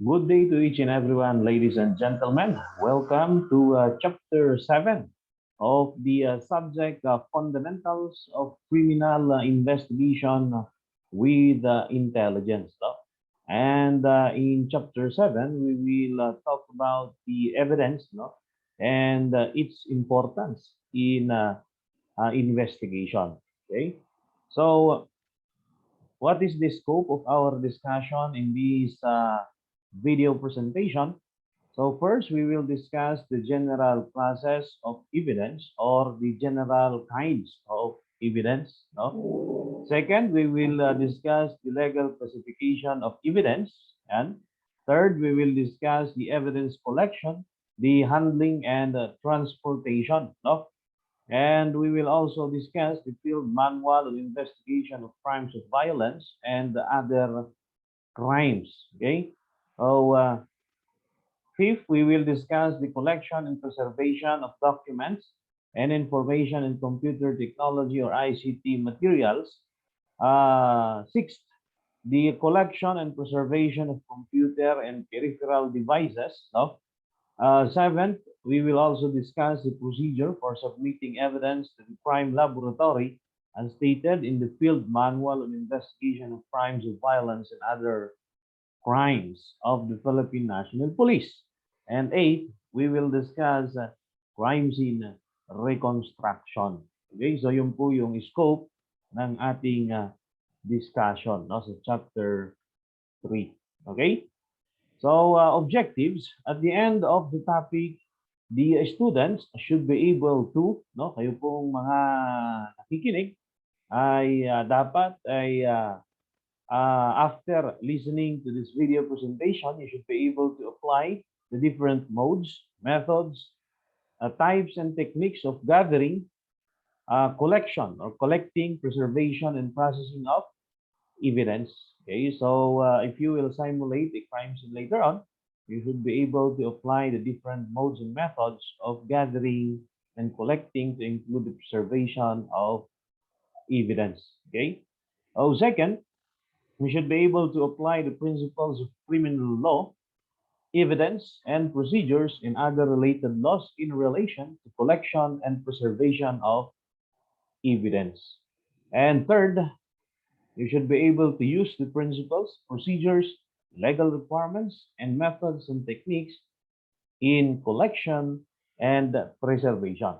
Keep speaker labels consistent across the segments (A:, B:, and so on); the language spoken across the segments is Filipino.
A: Good day to each and everyone, ladies and gentlemen. Welcome to Chapter 7 of the subject Fundamentals of Criminal Investigation with Intelligence. No? And in Chapter 7, we will talk about the evidence, no? And its importance in investigation. Okay, so what is the scope of our discussion in this video presentation? So first, we will discuss the general classes of evidence or the general kinds of evidence. No? Second, we will discuss the legal classification of evidence. And third, we will discuss the evidence collection, the handling, and transportation. No? And we will also discuss the field manual on investigation of crimes of violence and other crimes. Okay. So, fifth, we will discuss the collection and preservation of documents and information in computer technology or ICT materials. Sixth, the collection and preservation of computer and peripheral devices. No? Seventh, we will also discuss the procedure for submitting evidence to the crime laboratory as stated in the field manual on investigation of crimes of violence and other crimes of the Philippine National Police. And eighth, we will discuss crime scene reconstruction. Okay, so yun po yung scope ng ating discussion no, sa chapter 3. Okay? So, objectives, at the end of the topic, the students should be able to, no, kayo pong mga nakikinig, ay dapat ay after listening to this video presentation, you should be able to apply the different modes, methods, types, and techniques of gathering, collection, or collecting, preservation, and processing of evidence. Okay, so if you will simulate a crime scene later on, you should be able to apply the different modes and methods of gathering and collecting to include the preservation of evidence. Okay. Oh, second, we should be able to apply the principles of criminal law, evidence, and procedures in other related laws in relation to collection and preservation of evidence. And third, you should be able to use the principles, procedures, legal requirements, and methods and techniques in collection and preservation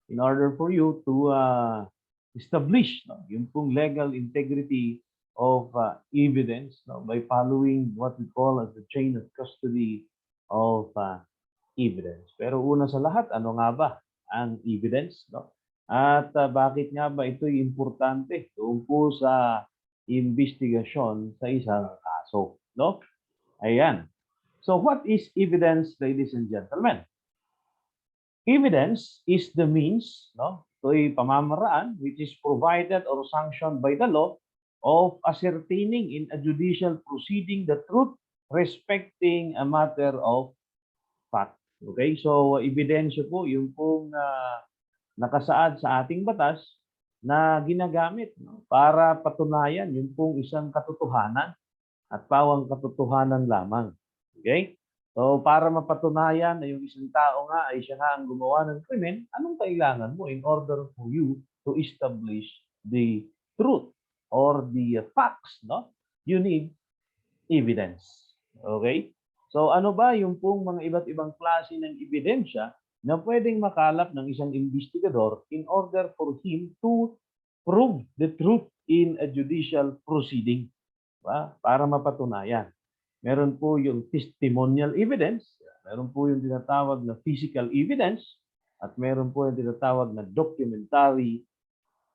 A: in order for you to establish no, yung pong legal integrity of evidence no, by following what we call as the chain of custody of evidence. Pero una sa lahat, ano nga ba ang evidence? No? At bakit nga ba ito'y importante doon po sa investigasyon sa isang kaso? No? Ayan. So what is evidence, ladies and gentlemen? Evidence is the means, no? Ito'y pamamaraan which is provided or sanctioned by the law of ascertaining in a judicial proceeding the truth respecting a matter of fact. Okay? So, ebidensya po, yung pong nakasaad sa ating batas na ginagamit no, para patunayan yung pong isang katotohanan at pawang katotohanan lamang. Okay? So, para mapatunayan na yung isang tao nga ay siya nga ang gumawa ng krimen, anong kailangan mo in order for you to establish the truth or the facts, no? You need evidence. Okay? So, ano ba yung pong mga iba't ibang klase ng ebidensya na pwedeng makalap ng isang investigador in order for him to prove the truth in a judicial proceeding? Diba? Para mapatunayan. Meron po yung testimonial evidence, meron po yung tinatawag na physical evidence, at meron po yung tinatawag na documentary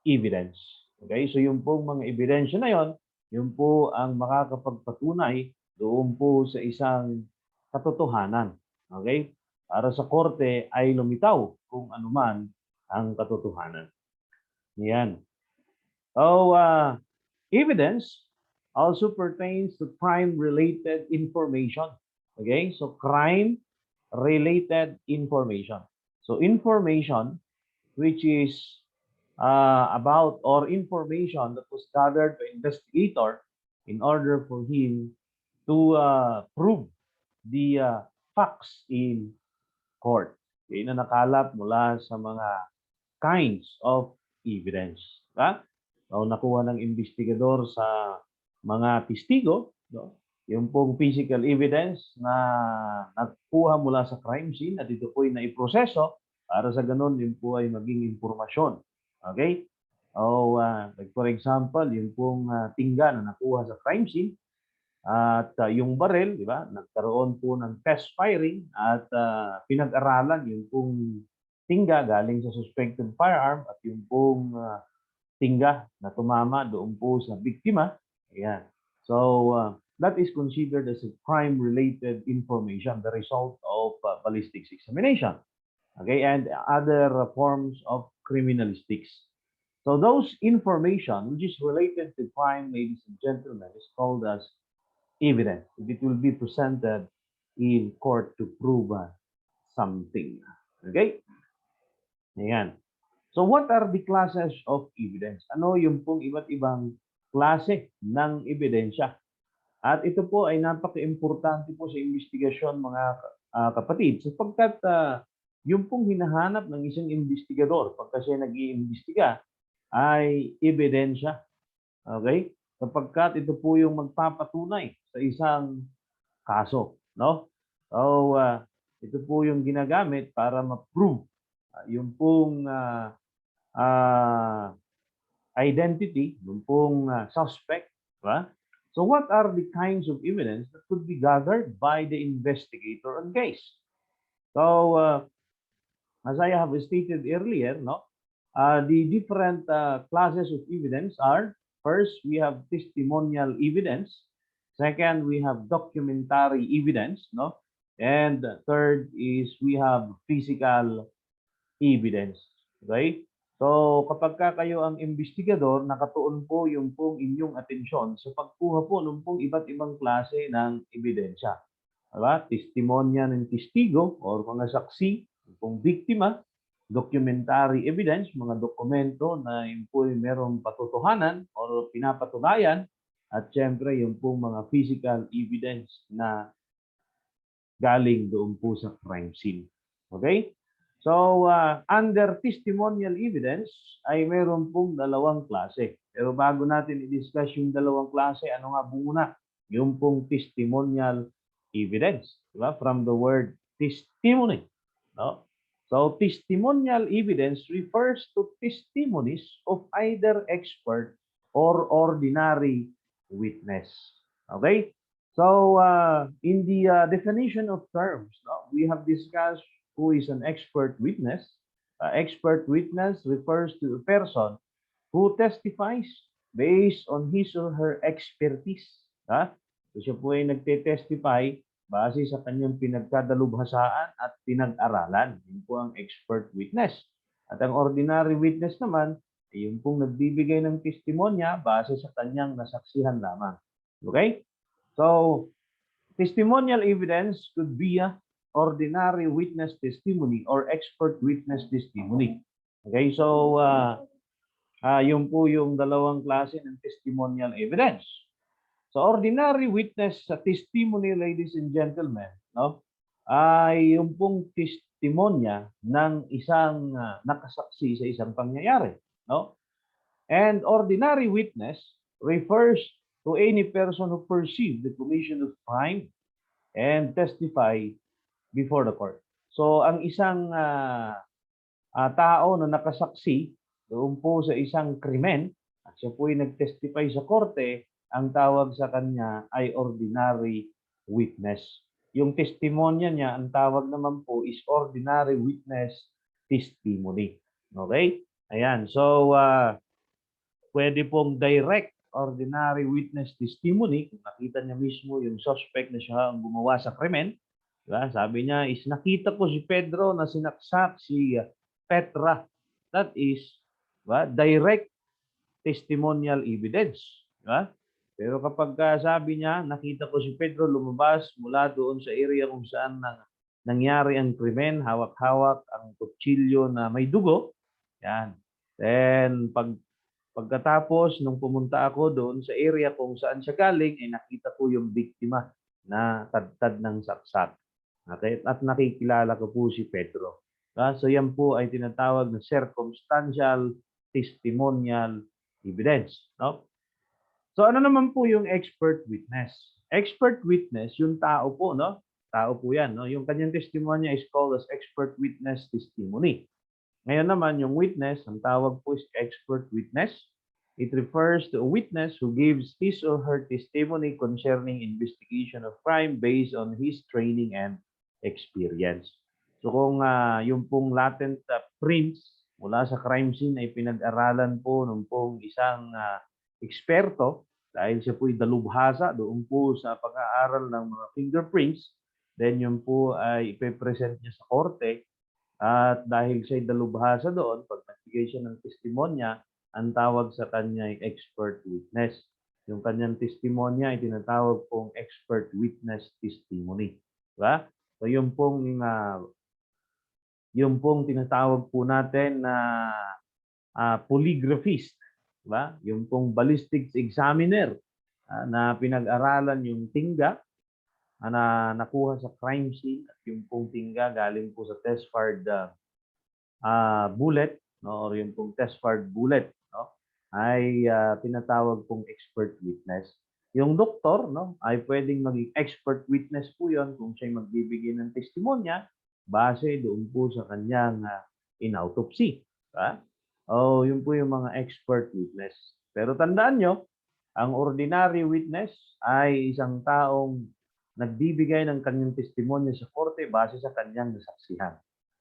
A: evidence. Okay? So yung pong mga ebidensya na yon, yun po ang makakapagpatunay doon po sa isang katotohanan. Okay? Para sa korte ay lumitaw kung anuman ang katotohanan. Yan. So, evidence also pertains to crime-related information. Okay? So, crime-related information. So, information which is about or information that was gathered by investigator in order for him to prove the facts in court. Yan na nakalap mula sa mga kinds of evidence. Diba? So, nakuha ng investigador sa mga testigo, no? Yung pong physical evidence na nakuha mula sa crime scene at ito po ay naiproseso para sa ganun yun po ay maging impormasyon. Okay? So, like for example, yung pong tingga na nakuha sa crime scene at yung barrel, di ba? Nagkaroon po ng test firing at pinag-aralan yung pong tingga galing sa suspected firearm at yung pong tingga na tumama doon po sa biktima. Ayan. So, that is considered as a crime-related information, the result of ballistics examination. Okay, and other forms of criminalistics. So those information which is related to crime, ladies and gentlemen, is called as evidence. It will be presented in court to prove something. Okay? Ayan. So what are the classes of evidence? Ano yung pong iba't ibang klase ng ebidensya? At ito po ay napaka-importante po sa investigasyon mga kapatid sapagkat yung pong hinahanap ng isang investigador pagka siya nag-iimbestiga ay ebidensya. Okay? Sapagkat ito po yung magpapatunay sa isang kaso, no? So ito po yung ginagamit para ma-prove yung pong identity ng pong suspect, diba? So what are the kinds of evidence that could be gathered by the investigator on case? So as I have stated earlier, no, the different classes of evidence are: first, we have testimonial evidence; second, we have documentary evidence, no, and third is we have physical evidence. Okay? So, kapag kayo ang investigador, nakatuon po yung pong inyong atensyon sa pagkuha po ng pong iba't ibang klase ng ebidensya. Diba? Testimonya ng testigo o mga saksi, yung pong biktima, documentary evidence, mga dokumento na yung po merong patotohanan o pinapatunayan, at syempre yung pong mga physical evidence na galing doon po sa crime scene. Okay? So, under testimonial evidence ay meron pong dalawang klase. Pero bago natin i-discuss yung dalawang klase, ano nga muna? Yung pong testimonial evidence. Diba? From the word testimony. No? So, testimonial evidence refers to testimonies of either expert or ordinary witness. Okay? So, in the definition of terms, no, we have discussed who is an expert witness. Expert witness refers to a person who testifies based on his or her expertise. So siya po ay nagte-testify base sa kanyang pinagkadalubhasaan at pinag-aralan. Yun po ang expert witness. At ang ordinary witness naman, ay yung pong nagbibigay ng testimonya base sa kanyang nasaksihan lamang. Okay? So, testimonial evidence could be a ordinary witness testimony or expert witness testimony. Okay, so yun po yung dalawang klase ng testimonial evidence. So ordinary witness testimony, ladies and gentlemen, no, ay yung pong testimonya ng isang nakasaksi sa isang pangyayari, no? And ordinary witness refers to any person who perceived the commission of crime and testify before the court. So, ang isang tao na nakasaksi doon po sa isang krimen at siya po ay nag-testify sa korte, ang tawag sa kanya ay ordinary witness. Yung testimonya niya, ang tawag naman po is ordinary witness testimony. Okay? Ayan. So, pwede pong direct ordinary witness testimony kung nakita niya mismo yung suspect na siya ang gumawa sa krimen. Diba? Sabi niya is nakita ko si Pedro na sinaksak si Petra. That is direct testimonial evidence. Diba? Pero kapag sabi niya nakita ko si Pedro lumabas mula doon sa area kung saan nangyari ang krimen, hawak-hawak ang kutsilyo na may dugo. Yan. Then pagkatapos nung pumunta ako doon sa area kung saan siya galing, ay nakita ko yung biktima na tadtad ng saksak. Okay? At nakikilala ko po si Pedro. So yan po ay tinatawag na circumstantial testimonial evidence. No? So ano naman po yung expert witness? Expert witness, yung tao po, no? Tao po yan, no? Yung kanyang testimonya is called as expert witness testimony. Ngayon naman, yung witness, ang tawag po is expert witness. It refers to a witness who gives his or her testimony concerning investigation of crime based on his training and experience. So kung yung pong latent prints mula sa crime scene ay pinag-aralan po ng pong isang eksperto, dahil siya po'y dalubhasa doon po sa pag-aaral ng mga fingerprints, then yun po ay ipe-present niya sa korte. At dahil siya'y dalubhasa doon, pag nagbigay siya ng testimonya, ang tawag sa kanya ay expert witness. Yung kanyang testimonya ay tinatawag pong expert witness testimony. Diba? So yung pong tinatawag po natin na polygraphist. Diba? Yung pong ballistics examiner na pinag-aralan yung tingga na nakuha sa crime scene at yung pong tingga galing po sa test-fired bullet, no, or yung pong test-fired bullet, no, ay tinatawag pong expert witness. Yung doktor, no, ay pwedeng maging expert witness po yon kung siya'y magbibigay ng testimonya base doon po sa kanyang in-autopsy. Yun po yung mga expert witness. Pero tandaan nyo, ang ordinary witness ay isang taong nagbibigay ng kanyang testimonya sa korte base sa kanyang nasaksihan.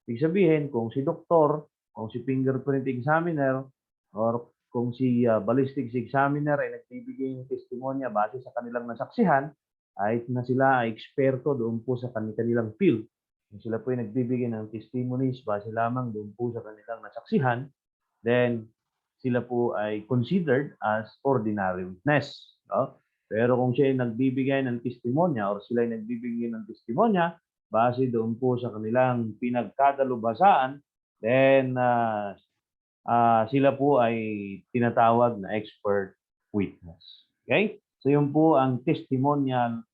A: Ibig sabihin, kung si doktor, kung si fingerprint examiner, or kung si ballistics examiner ay nagbibigay ng testimonya base sa kanilang nasaksihan, ay na sila ay eksperto doon po sa kanilang field. Kung sila po ay nagbibigay ng testimonies base lamang doon po sa kanilang nasaksihan, then sila po ay considered as ordinary witness. No? Pero kung siya ay nagbibigay ng testimonya or sila ay nagbibigay ng testimonya base doon po sa kanilang pinagkadalubhasaan, then sila po ay tinatawag na expert witness. Okay? So yun po ang testimonial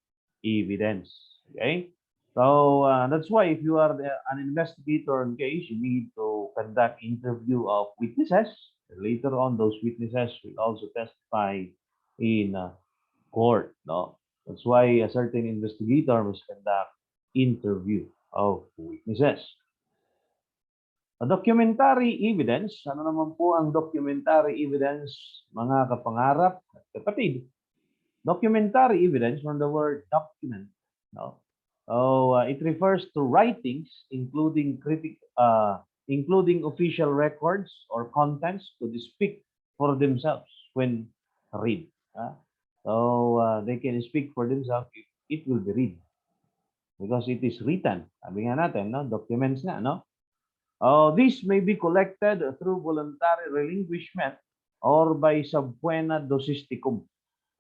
A: evidence. Okay? So that's why if you are an investigator in case, you need to conduct interview of witnesses. Later on, those witnesses will also testify in court. No? That's why a certain investigator must conduct interview of witnesses. A documentary evidence, ano naman po ang documentary evidence, mga kapangarap at kapatid? Documentary evidence from the word document. No? So it refers to writings, including official records or contents to speak for themselves when read. So they can speak for themselves if it will be read. Because it is written. Sabi nga natin, no? Documents nga, no? This may be collected through voluntary relinquishment or by subpoena dosisticum.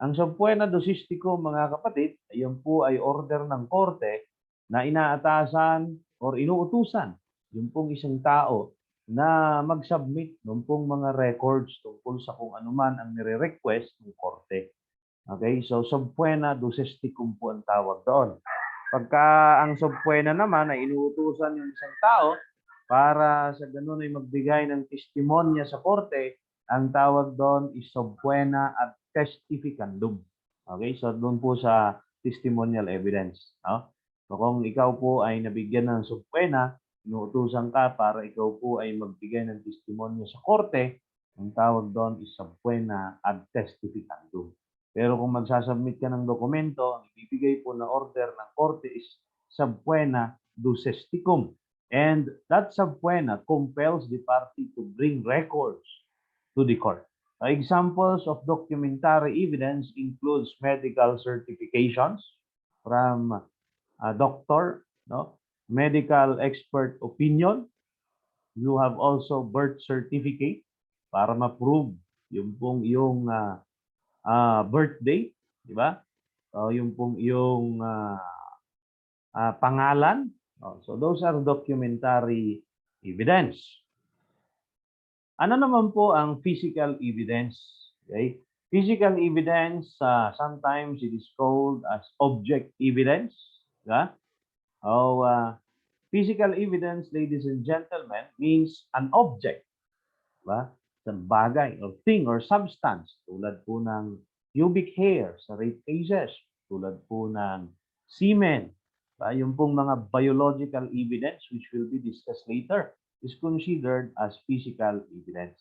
A: Ang subpoena dosisticum, mga kapatid, ayun po ay order ng korte na inaatasan or inuutusan yung pong isang tao na mag-submit ng pong mga records tungkol sa kung anuman ang nire-request ng korte. Okay, so subpoena dosisticum po ang tawag doon. Pagka ang subpoena naman ay inuutusan yung isang tao para sa ganun ay magbigay ng testimonya sa korte, ang tawag doon is subpoena ad testificandum. Okay, so doon po sa testimonial evidence. No? So kung ikaw po ay nabigyan ng subpoena, inuutusan ka para ikaw po ay magbigay ng testimonya sa korte, ang tawag doon is subpoena ad testificandum. Pero kung magsasubmit ka ng dokumento, ang ibibigay po na order ng korte is subpoena dosisticum. And that subpoena compels the party to bring records to the court. Examples of documentary evidence includes medical certifications from a doctor, no? Medical expert opinion. You have also birth certificate para ma-prove yung pong iyong birth date, di ba? Yung pong iyong pangalan. So those are documentary evidence. Ano naman po ang physical evidence? Okay? Physical evidence, sometimes it is called as object evidence. Yeah? Oh, physical evidence, ladies and gentlemen, means an object, ba? Isang bagay or thing or substance tulad po ng pubic hair sa rape cases, tulad po ng semen, ba? Yung pong mga biological evidence which will be discussed later is considered as physical evidence.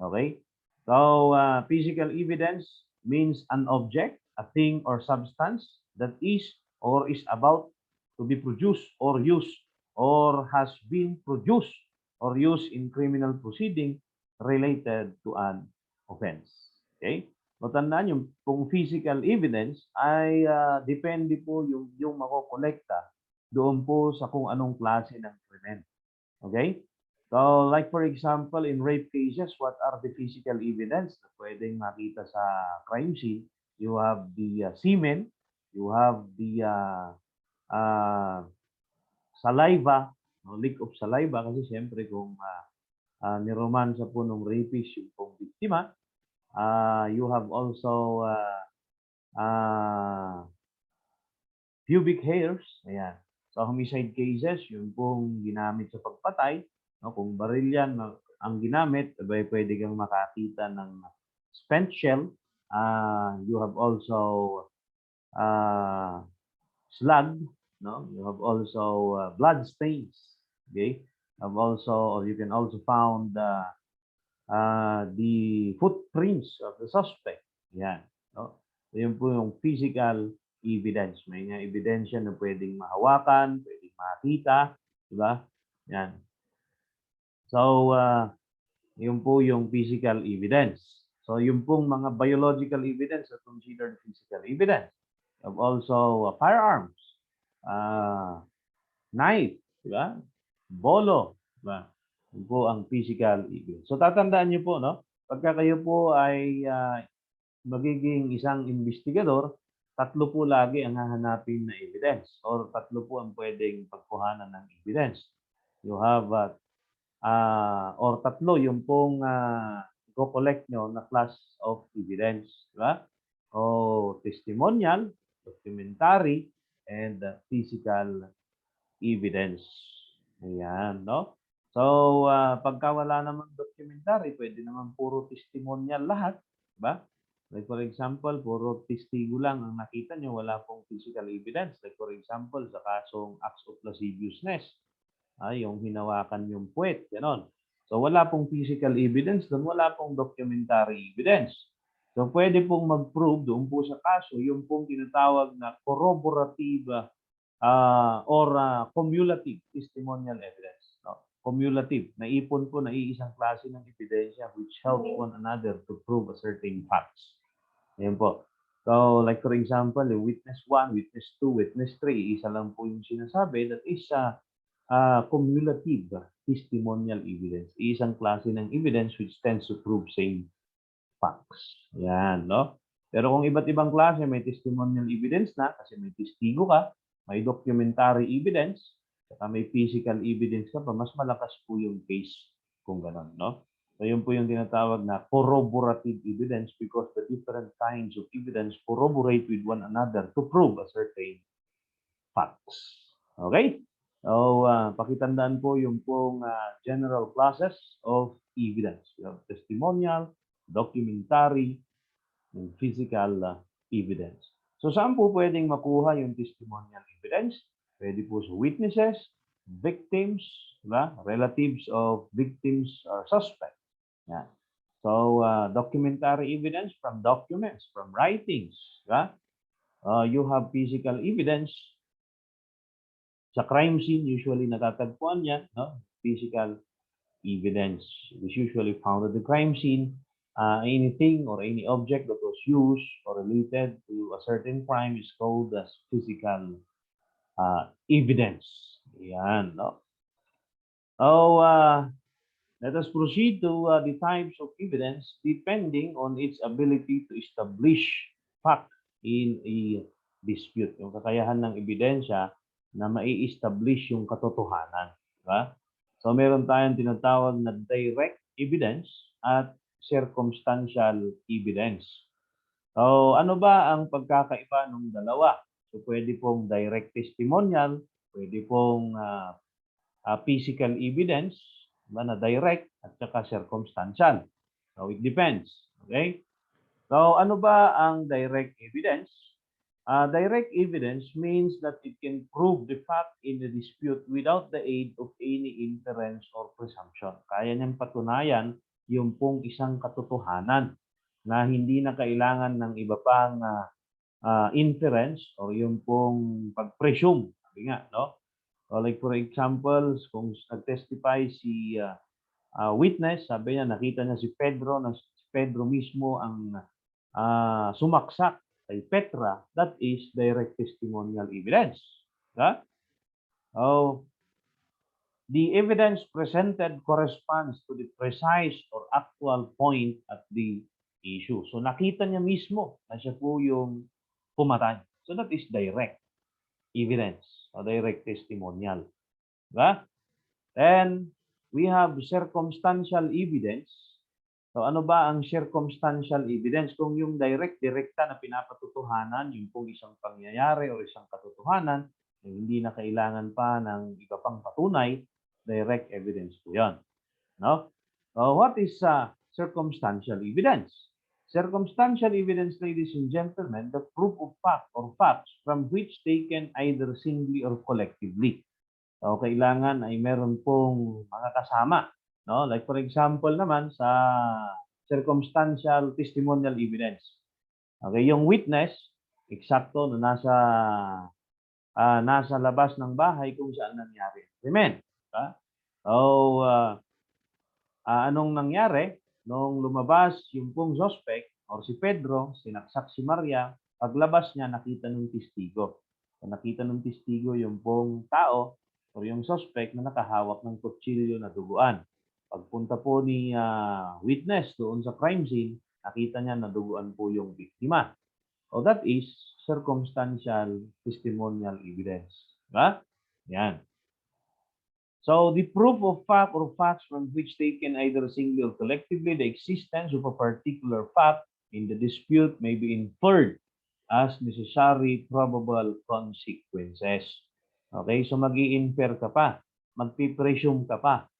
A: Okay? So, physical evidence means an object, a thing or substance that is or is about to be produced or used or has been produced or used in criminal proceeding related to an offense. Okay? So, tandaan yung kung physical evidence ay depende po yung makokolekta doon po sa kung anong klase ng krimen. Okay? So, like for example, in rape cases, what are the physical evidence na pwedeng makita sa crime scene? You have the semen, you have the saliva, no, leak of saliva, kasi siyempre kung niromansa po ng rapist yung pong biktima, you have also pubic hairs. Ayan. Sa homicide cases, yung pong ginamit sa pagpatay, no, kung baril yan ang ginamit, abay, pwede kang makakita ng spent shell. You have also slug, no? You have also blood stains. Okay? Have also, or you can also found the footprints of the suspect. Yan. No? So, yun po yung physical evidence. May nga ebidensya na pwedeng mahawakan, pwedeng makita. Diba? Yan. So, yun po yung physical evidence. So, yun pong mga biological evidence are considered physical evidence. You have also firearms, knife, diba? Bolo, diba? Yun po ang physical evidence. So, tatandaan niyo po, no? Pagka kayo po ay magiging isang investigador, tatlo po lagi ang hahanapin na evidence or tatlo po ang pwedeng pagkuhanan ng evidence. You have or tatlo yung pong i-collect nyo na class of evidence. Diba? O testimonial, documentary, and physical evidence. Ayan, no? So, pagka wala naman documentary, pwede naman puro testimonial lahat. Diba? Like for example, puro testigo lang ang nakita nyo, wala pong physical evidence. Like for example, sa kasong acts of lasciviousness, yung hinawakan yung puwet, gano'n. So wala pong physical evidence doon, wala pong documentary evidence. So pwede pong mag-prove doon po sa kaso yung pong tinatawag na corroborative or cumulative testimonial evidence. No? Cumulative, naipon po na iisang klase ng ebidensya which helps one another to prove a certain facts. Ayan po. So, like for example, witness 1, witness 2, witness 3, isa lang po yung sinasabi that is cumulative testimonial evidence. Isang klase ng evidence which tends to prove same facts. Ayan, no? Pero kung iba't ibang klase, may testimonial evidence na kasi may testigo ka, may documentary evidence, saka may physical evidence ka pa, mas malakas po yung case kung gano'n, no? So, yun po yung tinatawag na corroborative evidence because the different kinds of evidence corroborate with one another to prove a certain facts. Okay? So, pakitandaan po yung pong general classes of evidence. You have testimonial, documentary, and physical evidence. So, saan po pwedeng makuha yung testimonial evidence? Pwede po sa witnesses, victims, diba? Relatives of victims or suspects. Yan. So, documentary evidence from documents, from writings. Diba? You have physical evidence. Sa crime scene, usually natatagpuan yan, no? Physical evidence is usually found at the crime scene. Anything or any object that was used or related to a certain crime is called as physical evidence. Yan, no? So, let us proceed to the types of evidence depending on its ability to establish fact in a dispute. Yung kakayahan ng ebidensya na mai-establish yung katotohanan. Diba? So meron tayong tinatawag na direct evidence at circumstantial evidence. So, ano ba ang pagkakaiba ng dalawa? So, pwede pong direct testimonial, pwede pong physical evidence, na direct, at saka circumstantial. So, it depends. Okay? So, ano ba ang direct evidence? Direct evidence means that it can prove the fact in the dispute without the aid of any inference or presumption. Kaya niyang patunayan yung pong isang katotohanan na hindi na kailangan ng iba pang inference or yung pong pag-presume. Sabi nga, no? So like for example, kung nag-testify si witness, sabi niya nakita niya si Pedro, na si Pedro mismo ang sumaksak kay Petra, that is direct testimonial evidence. Diba? So, the evidence presented corresponds to the precise or actual point at the issue. So, nakita niya mismo na siya po yung pumatay. So, that is direct evidence or direct testimonial. Diba? Then, we have circumstantial evidence. So ano ba ang circumstantial evidence? Kung yung direkta na pinapatutuhanan, yung pong isang pangyayari o isang katotohanan, hindi na kailangan pa ng iba pang patunay, direct evidence po yan. No? So what is circumstantial evidence? Circumstantial evidence, ladies and gentlemen, the proof of fact or facts from which taken either singly or collectively. So kailangan ay meron pong mga kasama, no? Like for example naman sa circumstantial testimonial evidence. Okay, yung witness eksakto na nasa labas ng bahay kung saan nangyari. Amen. Diba? So anong nangyari nung lumabas yung pong suspect or si Pedro, sinaksak si Maria, paglabas niya nakita ng testigo. So, nakita ng testigo yung pong tao o yung suspect na nakahawak ng kutsilyo na duguan. Pagpunta po ni witness doon sa crime scene, nakita niya na duguan po yung biktima. So that is circumstantial testimonial evidence. Diba? Yan. So the proof of fact or facts from which taken either singly or collectively the existence of a particular fact in the dispute may be inferred as necessary probable consequences. Okay, so mag-i-infer ka pa, magpipresume ka pa,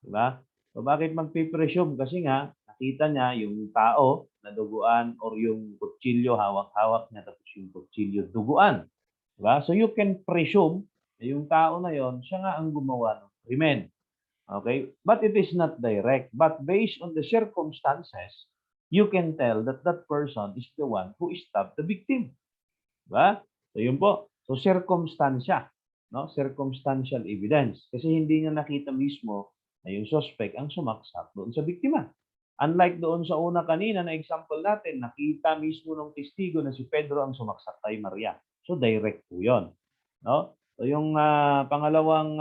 A: di ba? So bakit magpipresume? Kasi nga nakita niya yung tao na duguan or yung kutsilyo hawak-hawak niya tapos yung kutsilyo duguan. Di ba? So you can presume na yung tao na yon siya nga ang gumawa ng krimen. Okay? But it is not direct. But based on the circumstances, you can tell that that person is the one who stabbed the victim. Diba? So yun po. So circumstansya. No? Circumstantial evidence. Kasi hindi niya nakita mismo na yung suspect ang sumaksak doon sa biktima. Unlike doon sa una kanina na example natin, nakita mismo ng testigo na si Pedro ang sumaksak kay Maria. So direct po yun. No? So yung pangalawang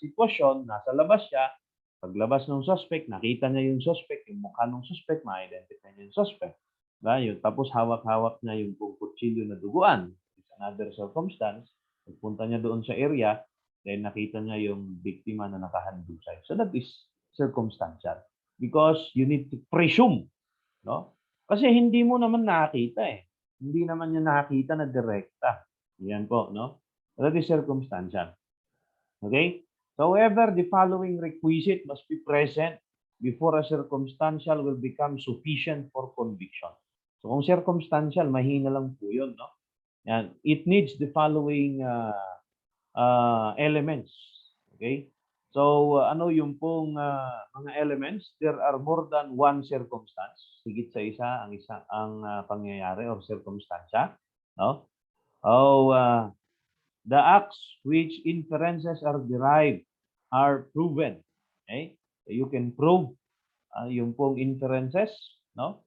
A: sitwasyon, nasa labas siya, paglabas ng suspect, nakita niya yung suspect, yung mukha ng suspect, ma-identify niya yung suspect. Diba? Tapos hawak-hawak niya yung kutsilyo na duguan. It's another circumstance. Pagpunta niya doon sa area, then nakita niya yung biktima na nakahandusay. So that is circumstantial. Because you need to presume. No? Kasi hindi mo naman nakita eh. Hindi naman niya nakita na direkta. Yan po, no? That is circumstantial. Okay? So, however, the following requisite must be present before a circumstantial will become sufficient for conviction. So, kung circumstantial, mahina lang po yun, no? Yan. It needs the following elements. Okay? So, ano yung pong mga elements? There are more than one circumstance. Higit sa isa ang pangyayari or circumstansya. No? Oh, the acts which inferences are derived are proven. Okay? So you can prove yung pong inferences, no?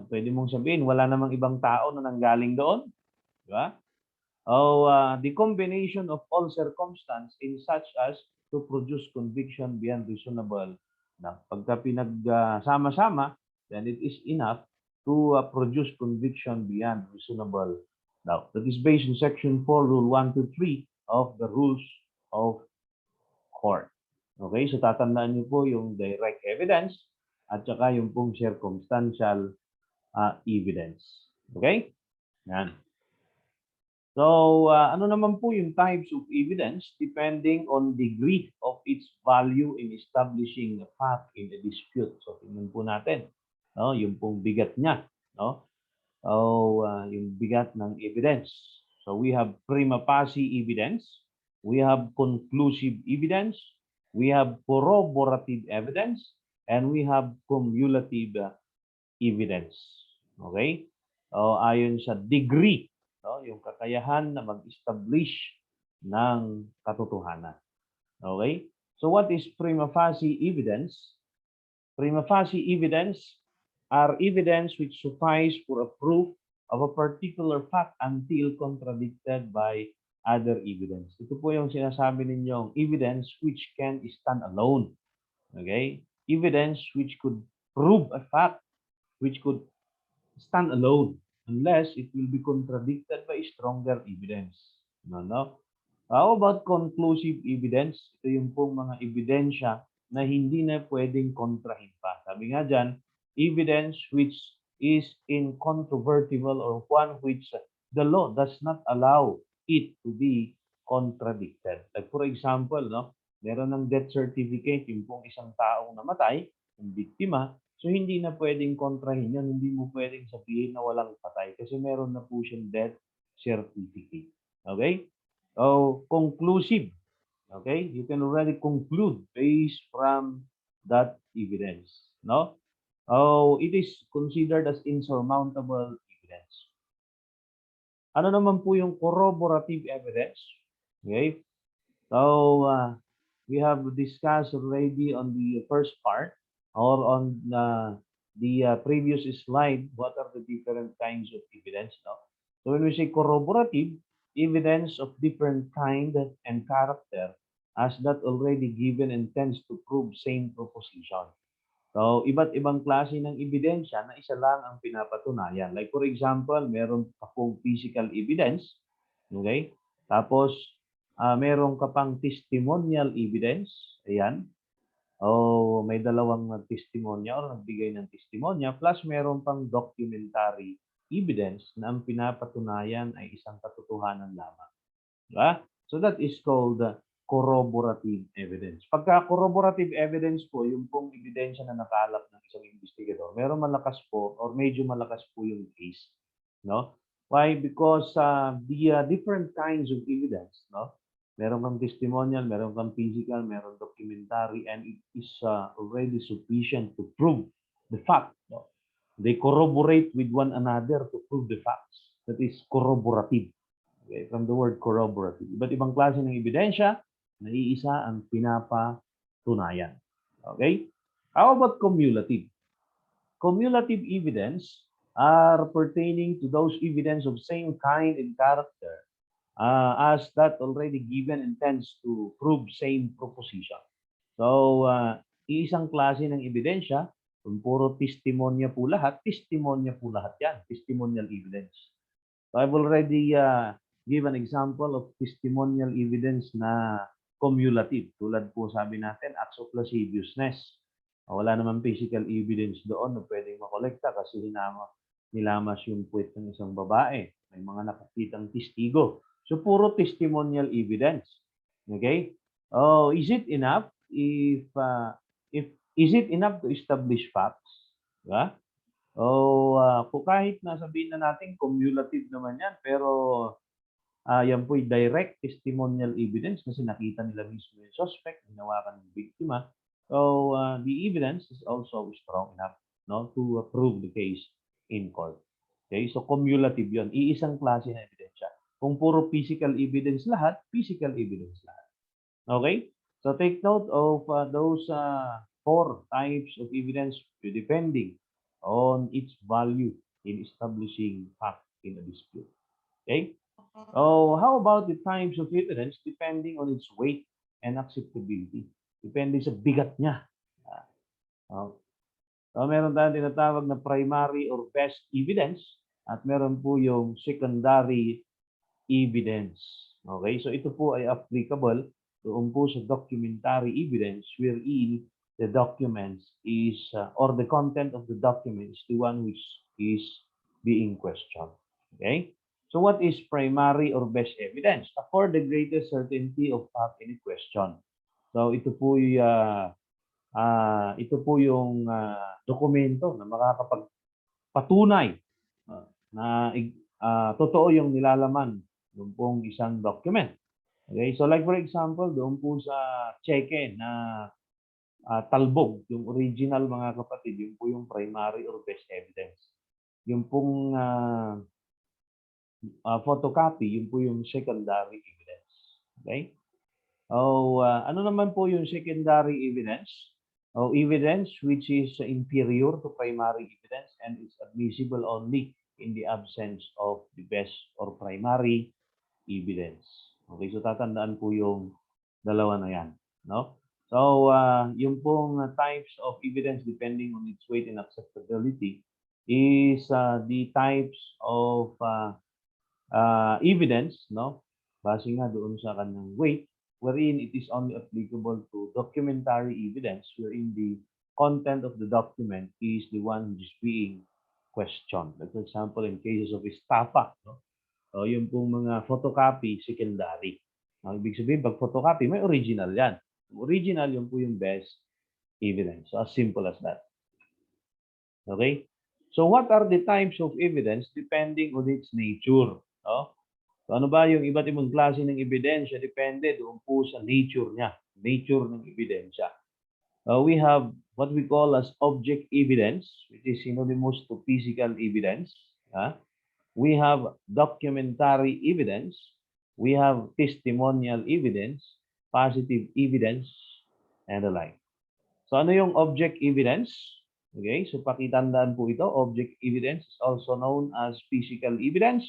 A: Pwede mong sabihin wala namang ibang tao na nanggaling doon, di ba? The combination of all circumstance in such as to produce conviction beyond reasonable. Na pagka pinagsama-sama, then it is enough to produce conviction beyond reasonable doubt. That is based on Section 4, Rule 1 to 3 of the Rules of Court. Okay, so tatandaan niyo po yung direct evidence at saka yung pong circumstantial evidence. Okay? Yan. So, ano naman po yung types of evidence depending on degree of its value in establishing a fact in a dispute. So, tingnan po natin, no, yung pong bigat niya, no? So, yung bigat ng evidence. So, we have prima facie evidence, we have conclusive evidence, we have corroborative evidence, and we have cumulative evidence. Okay? So, ayon sa degree, no, yung kakayahan na mag-establish ng katotohanan. Okay? So, what is prima facie evidence? Prima facie evidence are evidence which suffice for a proof of a particular fact until contradicted by other evidence. Ito po yung sinasabi ninyong evidence which can stand alone. Okay? Evidence which could prove a fact which could stand alone unless it will be contradicted by stronger evidence. No? How about conclusive evidence? Ito yung pong mga ebidensya na hindi na pwedeng kontrahin pa. Sabi nga dyan, evidence which is incontrovertible or one which the law does not allow it to be contradicted. Like for example, no, meron ng death certificate yung pong isang taong namatay, yung biktima, so hindi na pwedeng kontrahin yan, hindi mo pwedeng sabihin na walang patay kasi meron na po siyang death certificate. Okay? So, conclusive. Okay? You can already conclude based from that evidence. No? Oh, it is considered as insurmountable evidence. Ano naman po yung corroborative evidence? Okay? So, we have discussed already on the first part or on the previous slide what are the different kinds of evidence. No? So, when we say corroborative, evidence of different kind and character as that already given and tends to prove same proposition. So, iba't ibang klase ng ebidensya na isa lang ang pinapatunayan. Like for example, meron ka pong physical evidence, okay? Tapos, meron ka pang testimonial evidence, ayan. O may dalawang testimonya or nagbigay ng testimonya, plus meron pang documentary evidence na ang pinapatunayan ay isang katotohanan lamang. Diba? So that is called corroborative evidence. Pagka corroborative evidence po, yung pong ebidensya na nakalap ng isang investigador, meron malakas po or medyo malakas po yung case. No? Why? Because the different kinds of evidence, no? Meron kang testimonial, meron kang physical, meron documentary, and it is already sufficient to prove the fact. No? They corroborate with one another to prove the facts. That is corroborative. Okay, from the word corroborative. Iba't ibang klase ng ebidensya na iisa ang pinapatunayan. Okay? How about cumulative? Cumulative evidence are pertaining to those evidence of same kind and character as that already given and tends to prove same proposition. So, iisang klase ng ebidensya, kung puro testimonya po lahat yan, testimonial evidence. So, I've already give an example of testimonial evidence na cumulative. Tulad po sabi natin, acts of lasciviousness. Wala naman physical evidence doon na pwedeng makolekta kasi nilamas yung puwet ng isang babae. May mga nakakitang testigo. So, puro testimonial evidence. Okay? Oh, is it enough if is it enough to establish facts? Diba? Kung kahit na sabihin na natin cumulative naman yan, pero yan po'y direct testimonial evidence kasi nakita nila mismo yung suspect, hinawakan ng biktima. So, the evidence is also strong enough, no, to prove the case in court. Okay, so cumulative yun. Iisang klase ng ebidensya. Kung puro physical evidence lahat, physical evidence lahat. Okay? So, take note of those four types of evidence depending on its value in establishing fact in a dispute. Okay? Oh, how about the types of evidence depending on its weight and acceptability? Depende sa bigat niya. So, meron tayong tinatawag na primary or best evidence at meron po yung secondary evidence. Okay? So, ito po ay applicable doon po sa documentary evidence wherein the documents is or the content of the document is the one which is being questioned. Okay? So what is primary or best evidence? For the greatest certainty of fact in a question. So ito po yung dokumento na makakapagpatunay na totoo yung nilalaman ng pong isang document. Okay? So like for example, doon po sa cheque na talbog, yung original mga kapatid, yun po yung primary or best evidence. Yung pong photocopy, yun po yung secondary evidence. Okay? Ano naman po yung secondary evidence? Evidence which is inferior to primary evidence and is admissible only in the absence of the best or primary evidence. Okay, so tatandaan po yung dalawa na yan, no? So, yung pong types of evidence depending on its weight and acceptability is the types of evidence, no? Base nga doon sa kanyang weight, wherein it is only applicable to documentary evidence, wherein the content of the document is the one which is being questioned. Like for example, in cases of estafa, no? So, yung pong mga photocopy, secondary. Ibig sabihin, pag photocopy, may original yan. Original, yun po yung best evidence. So, as simple as that. Okay? So, what are the types of evidence depending on its nature? No? So, ano ba yung iba't ibang klase ng ebidensya? Depende doon po sa nature niya. Nature ng ebidensya. We have what we call as object evidence, which is synonymous to physical evidence. We have documentary evidence. We have testimonial evidence, positive evidence, and the like. So ano yung object evidence? Okay, so pakitandaan po ito. Object evidence is also known as physical evidence.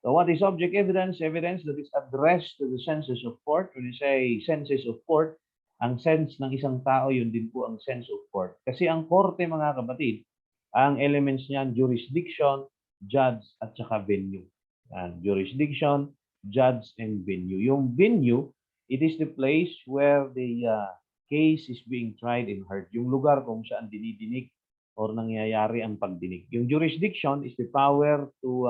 A: So what is object evidence? Evidence that is addressed to the senses of court. When you say senses of court, ang sense ng isang tao, yun din po ang sense of court. Kasi ang korte, mga kapatid, ang elements niyan, jurisdiction, judge, at saka venue. Jurisdiction, judge, and venue. Yung venue, it is the place where the case is being tried and heard. Yung lugar kung saan dinidinig or nangyayari ang pagdinig. Yung jurisdiction is the power to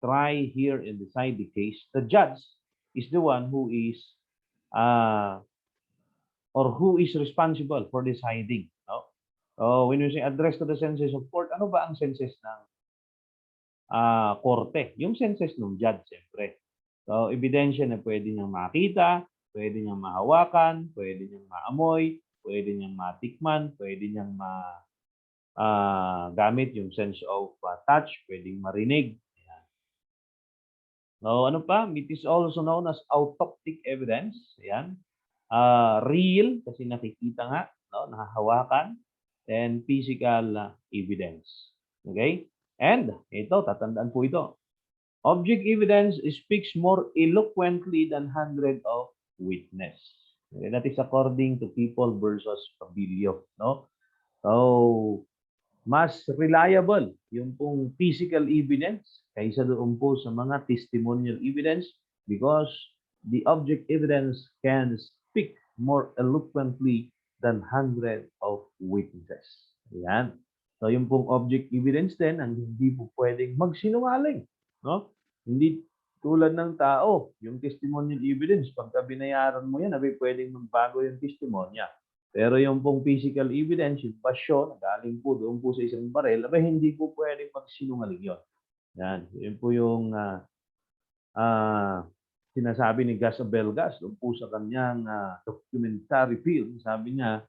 A: try, hear, and decide the case. The judge is the one who is responsible for deciding. No? So when you say address to the senses of court, ano ba ang senses ng korte? Yung senses ng judge, siyempre. So ebidensya na pwede niyang makita, pwede niyang mahawakan, pwede niyang maamoy, pwede niyang matikman, pwede niyang gamit yung sense of touch, pwedeng marinig. So ano pa? It is also known as autoptic evidence. Ayan. Real, kasi nakikita nga, no? Nahahawakan. And physical evidence. Okay? And ito, tatandaan po ito. Object evidence speaks more eloquently than hundred of witness. Okay? That is according to People versus Pabilio. No? So, mas reliable yung pong physical evidence kaysa doon po sa mga testimonial evidence because the object evidence can speak more eloquently than hundred of witnesses. Ayan. So yung pong object evidence din ang hindi po pwedeng magsinungaling. No? Hindi tulad ng tao, yung testimonial evidence, pagka binayaran mo yan, pwedeng magbago yung testimonya. Pero yung pong physical evidence, yung pasyon, galing po doon po sa isang barel, hindi po pwedeng magsinungaling yun. Yan. Yun po yung sinasabi ni Gus Abelgas doon po sa kanyang documentary film. Sabi niya,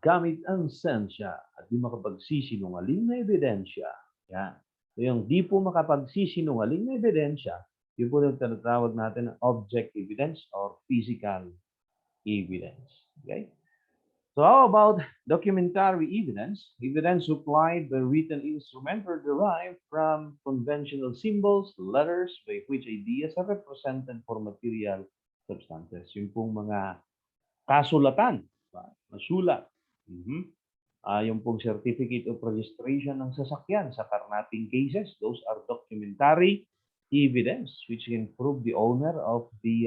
A: gamit ang sensya at di makapagsisinungaling na ebidensya. Yan. So yung di po makapagsisinungaling na ebidensya, yun po yung tinatawag natin na object evidence or physical evidence. Okay? So how about documentary evidence? Evidence supplied by written instrument or derived from conventional symbols, letters, by which ideas are represented for material substances. Yung pong mga kasulatan, masulat. Yung pong certificate of registration ng sasakyan sa carnapping cases, those are documentary evidence which can prove the owner of the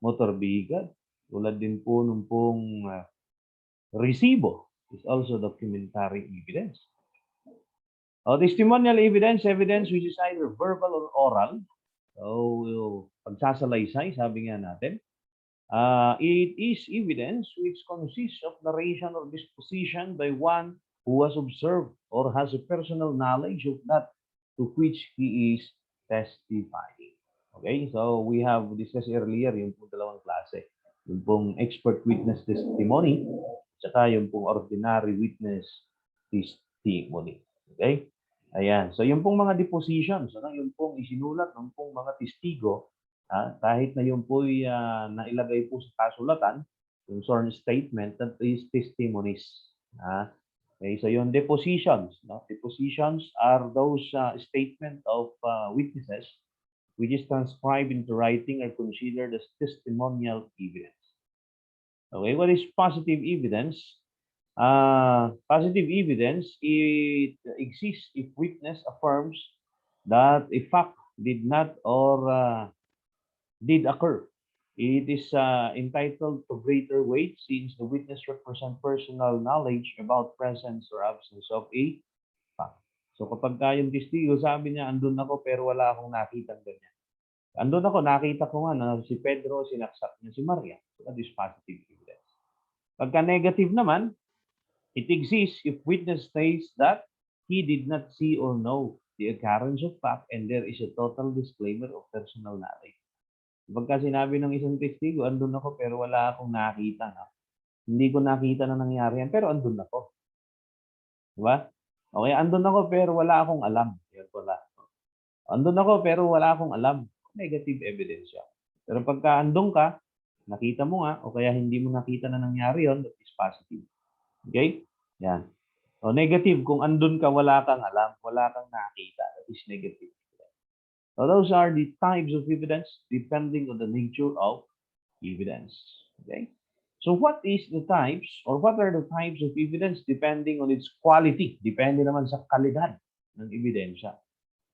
A: motor vehicle. Tulad din po nung pong resibo is also documentary evidence. Testimonial evidence, evidence which is either verbal or oral. So, pagsasalaysay, sabi nga natin. It is evidence which consists of narration or disposition by one who has observed or has a personal knowledge of that to which he is testifying. Okay, so we have discussed earlier yung pong dalawang klase. Yung pong expert witness testimony, saka yung pong ordinary witness testimony. Okay? Ayan. So yung pong mga depositions, yung pong isinulat ng pong mga testigo, kahit na yun po nailagay po sa kasulatan, yung sworn statement, that is testimonies. Okay, so yung depositions, depositions are those statement of witnesses which is transcribed into writing are considered as testimonial evidence. Okay, what is positive evidence? Positive evidence, it exists if witness affirms that a fact did not or did occur. It is entitled to greater weight since the witness represents personal knowledge about presence or absence of a fact. So kapag yung testigo sabi niya, andun ako pero wala akong nakita ganyan. Andun ako, nakita ko nga na si Pedro sinaksak niya si Maria. So that is positive evidence. Pagka negative naman, it exists if witness states that he did not see or know the occurrence of fact and there is a total disclaimer of personal knowledge. Pagka sinabi ng isang testigo, andun ako pero wala akong nakita. Hindi ko nakita na nangyari yan, pero andun ako. Diba? Okay, andun ako pero wala akong alam. Yan pala. Andun ako pero wala akong alam. Negative evidence yan. Pero pagka andun ka, nakita mo nga, o kaya hindi mo nakita na nangyari yon, that is positive. Okay? Yan. O negative, kung andun ka, wala kang alam, wala kang nakita, that is negative. So those are the types of evidence depending on the nature of evidence. Okay? So what is the types or what are the types of evidence depending on its quality? Depende naman sa kalidad ng ebidensya.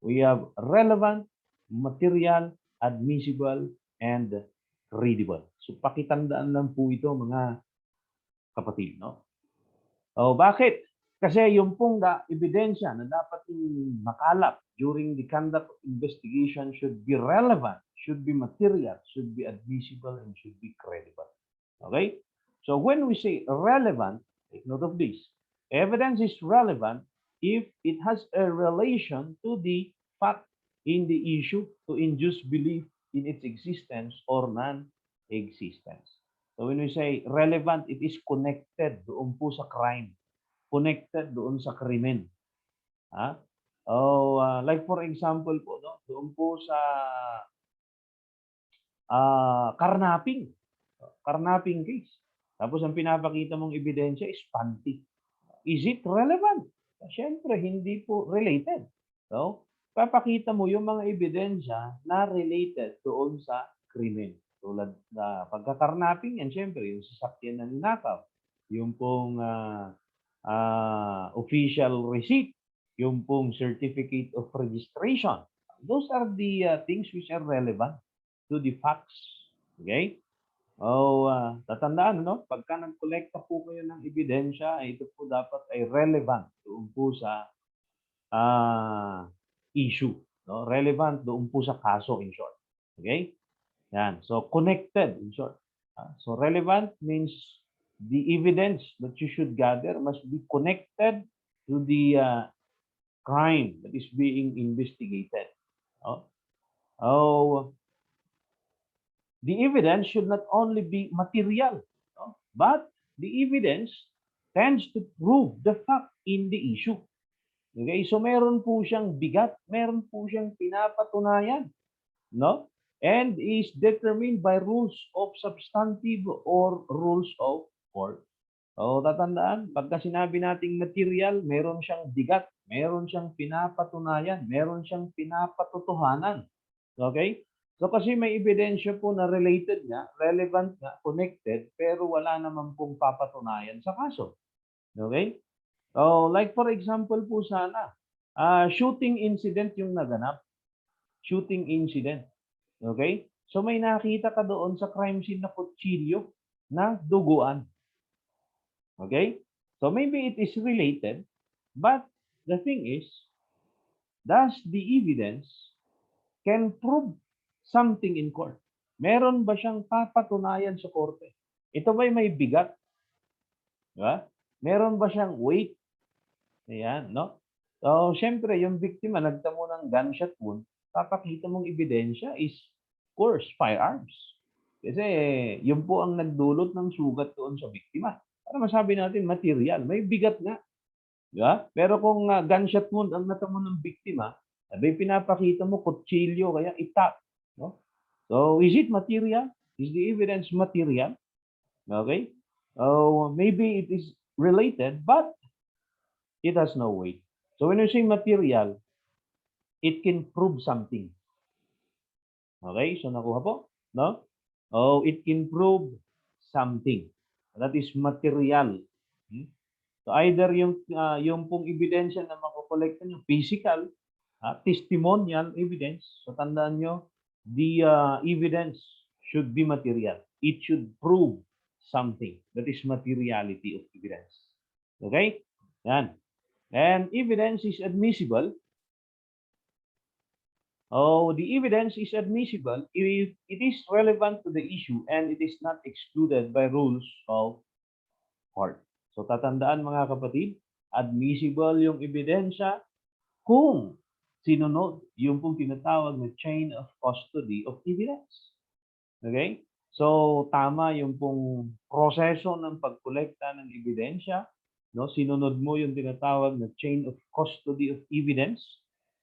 A: We have relevant, material, admissible, and credible. So pakitandaan lang po ito mga kapatid, no? O bakit? Kasi yung pong ebidensya na dapat yung makalap during the conduct of investigation should be relevant, should be material, should be admissible, and should be credible. Okay? So when we say relevant, take note of this. Evidence is relevant if it has a relation to the fact in the issue to induce belief in its existence or non-existence. So when we say relevant, it is connected doon po sa crime. Connected doon sa krimen. Like for example po, no, doon po sa carnapping. Carnapping case. Tapos ang pinapakita mong ebidensya is panty. Is it relevant? Siyempre, hindi po related. So, papakita mo yung mga ebidensya na related doon sa krimen. Tulad na pagka-carnapping yan, siyempre, yung sasakyan na ninakaw. Yung pong official receipt, yung pong certificate of registration. Those are the things which are relevant to the facts. Okay? Tatandaan, no? Pagka nag-collecta po kayo ng ebidensya, ito po dapat ay relevant doon po sa issue. No? Relevant doon po sa kaso, in short. Okay? Yan. So, connected, in short. So, relevant means the evidence that you should gather must be connected to the crime that is being investigated. The evidence should not only be material, but the evidence tends to prove the fact in the issue. Okay? So meron po siyang bigat, meron po siyang pinapatunayan, no? And is determined by rules of substantive or rules of form. Tatandaan, pagka sinabi nating material, meron siyang bigat, meron siyang pinapatunayan, meron siyang pinapatotohanan. Okay? So kasi may ebidensya po na related nga, relevant nga, connected, pero wala naman pong papatunayan sa kaso. Okay? So like for example po sana, shooting incident yung naganap. Shooting incident. Okay? So may nakita ka doon sa crime scene na kutsilyo na duguan. Okay? So maybe it is related, but the thing is, Does the evidence can prove something in court? Meron ba siyang papatunayan sa korte? Ito ba'y may bigat? Diba? Meron ba siyang weight? Ayan, no? So, syempre, yung biktima nagtamo ng gunshot wound, papakita mong ebidensya is, of course, firearms. Kasi yun po ang nagdulot ng sugat doon sa biktima. Para masabi natin, material. May bigat nga. Diba? Pero kung gunshot wound ang natamo ng biktima, sabi pinapakita mo kutsilyo, kaya itak. No? So, is it material? Is the evidence material? Okay? So, maybe it is related, but it has no weight. So, when you say material, it can prove something. Okay? So, nakuha po? No? Oh, it can prove something. That is material. So, either yung pong ebidensya na makukolekta nyo, physical, testimonial evidence. So, tandaan nyo, the evidence should be material. It should prove something. That is materiality of evidence. Okay? Yan. And evidence is admissible. Oh, the evidence is admissible if it is relevant to the issue and it is not excluded by rules of court. So tatandaan mga kapatid, admissible yung ebidensya kung sinunod yung pong tinatawag na chain of custody of evidence. Okay? So tama yung pong proseso ng pagkolekta ng ebidensya, no? Sinunod mo yung tinatawag na chain of custody of evidence,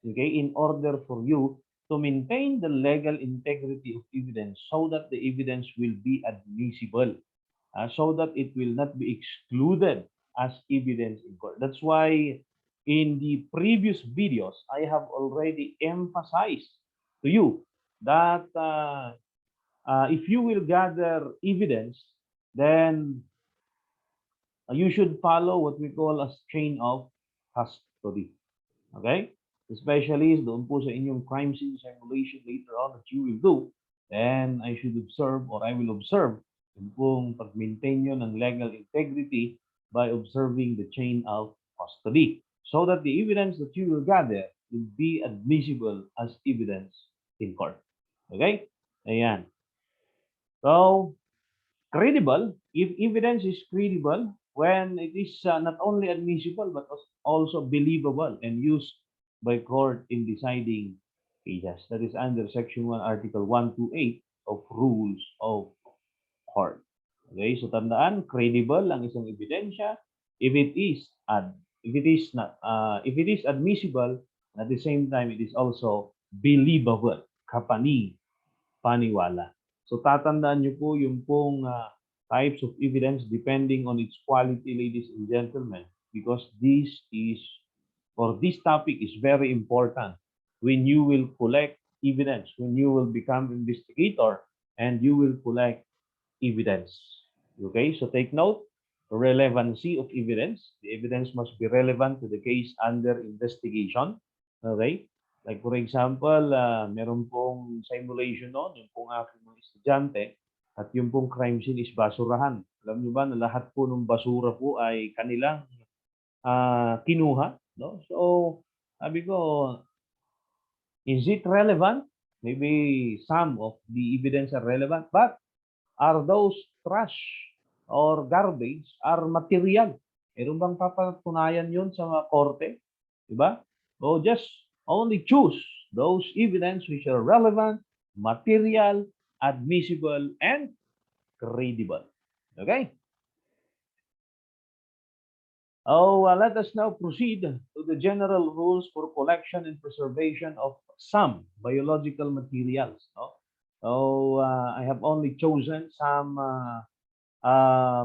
A: okay, in order for you to maintain the legal integrity of evidence so that the evidence will be admissible, so that it will not be excluded as evidence in court. That's why in the previous videos, I have already emphasized to you that if you will gather evidence, then you should follow what we call as chain of custody. Okay? Especially doon po sa inyong crime scene simulation later on that you will do, then I should observe or I will observe yung pong pag-maintain nyo ng legal integrity by observing the chain of custody so that the evidence that you will gather will be admissible as evidence in court. Okay? Ayan. So, credible, if evidence is credible, when it is not only admissible but also believable and used by court in deciding cases. That is under Section 1, Article 128 of Rules of Court. Okay, so tandaan, credible ang isang ebidensya if it is if it is admissible, at the same time it is also believable, paniwala. So tatandaan niyo po yung pong types of evidence depending on its quality, ladies and gentlemen, because this topic is very important when you will collect evidence, when you will become investigator and you will collect evidence. Okay, so take note, relevancy of evidence. The evidence must be relevant to the case under investigation. Okay, like for example, meron pong simulation noon, yung pong aking mga estudyante, at yung pong crime scene is basurahan. Alam niyo ba na lahat po ng basura po ay kanilang kinuha, no? So, sabi ko, is it relevant? Maybe some of the evidence are relevant, but are those trash or garbage are material? Meron bang papatunayan yun sa mga korte? Diba? So just only choose those evidence which are relevant, material, admissible, and credible. Okay? Oh, let us now proceed to the general rules for collection and preservation of some biological materials. No? So I have only chosen some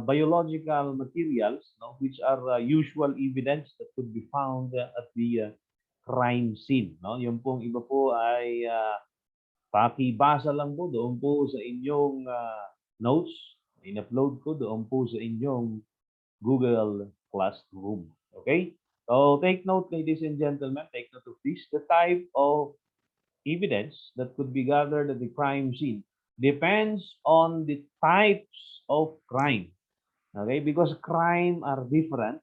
A: biological materials, no, which are usual evidence that could be found at the crime scene. No? Yung pong iba po ay pakibasa lang po doon po sa inyong notes. In-upload ko doon po sa inyong Google Classroom. Okay? So take note, ladies and gentlemen, take note of this. The type of evidence that could be gathered at the crime scene depends on the types of crime. Okay? Because crime are different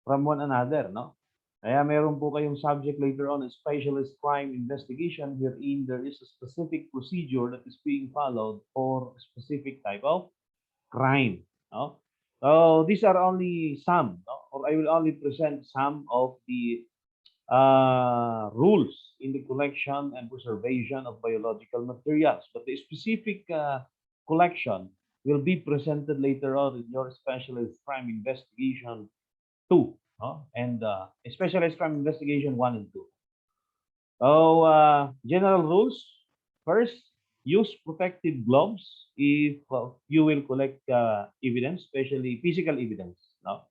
A: from one another, no? Kaya meron po kayong subject later on, a specialist crime investigation, wherein there is a specific procedure that is being followed for a specific type of crime. No? So these are only some, no? Or I will only present some of the rules in the collection and preservation of biological materials. But the specific collection will be presented later on in your specialist crime investigation 2, no? And specialized crime investigation 1 and 2. So, general rules. First, use protective gloves if you will collect evidence, especially physical evidence. No?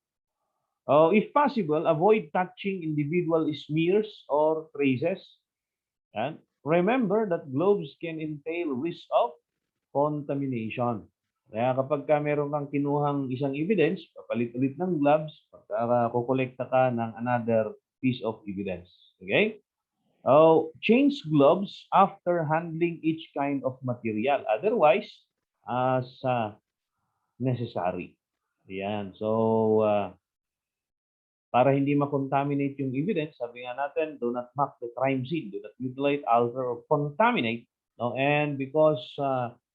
A: If possible, avoid touching individual smears or traces. And remember that gloves can entail risk of contamination. Kaya kapag ka meron kang kinuhang isang evidence, papalit-ulit ng gloves para kukolekta ka ng another piece of evidence. Okay? Change gloves after handling each kind of material. Otherwise, as necessary. Ayan. So, para hindi ma-contaminate yung evidence, sabi nga natin, do not mark the crime scene, do not mutilate, alter, or contaminate. No? And because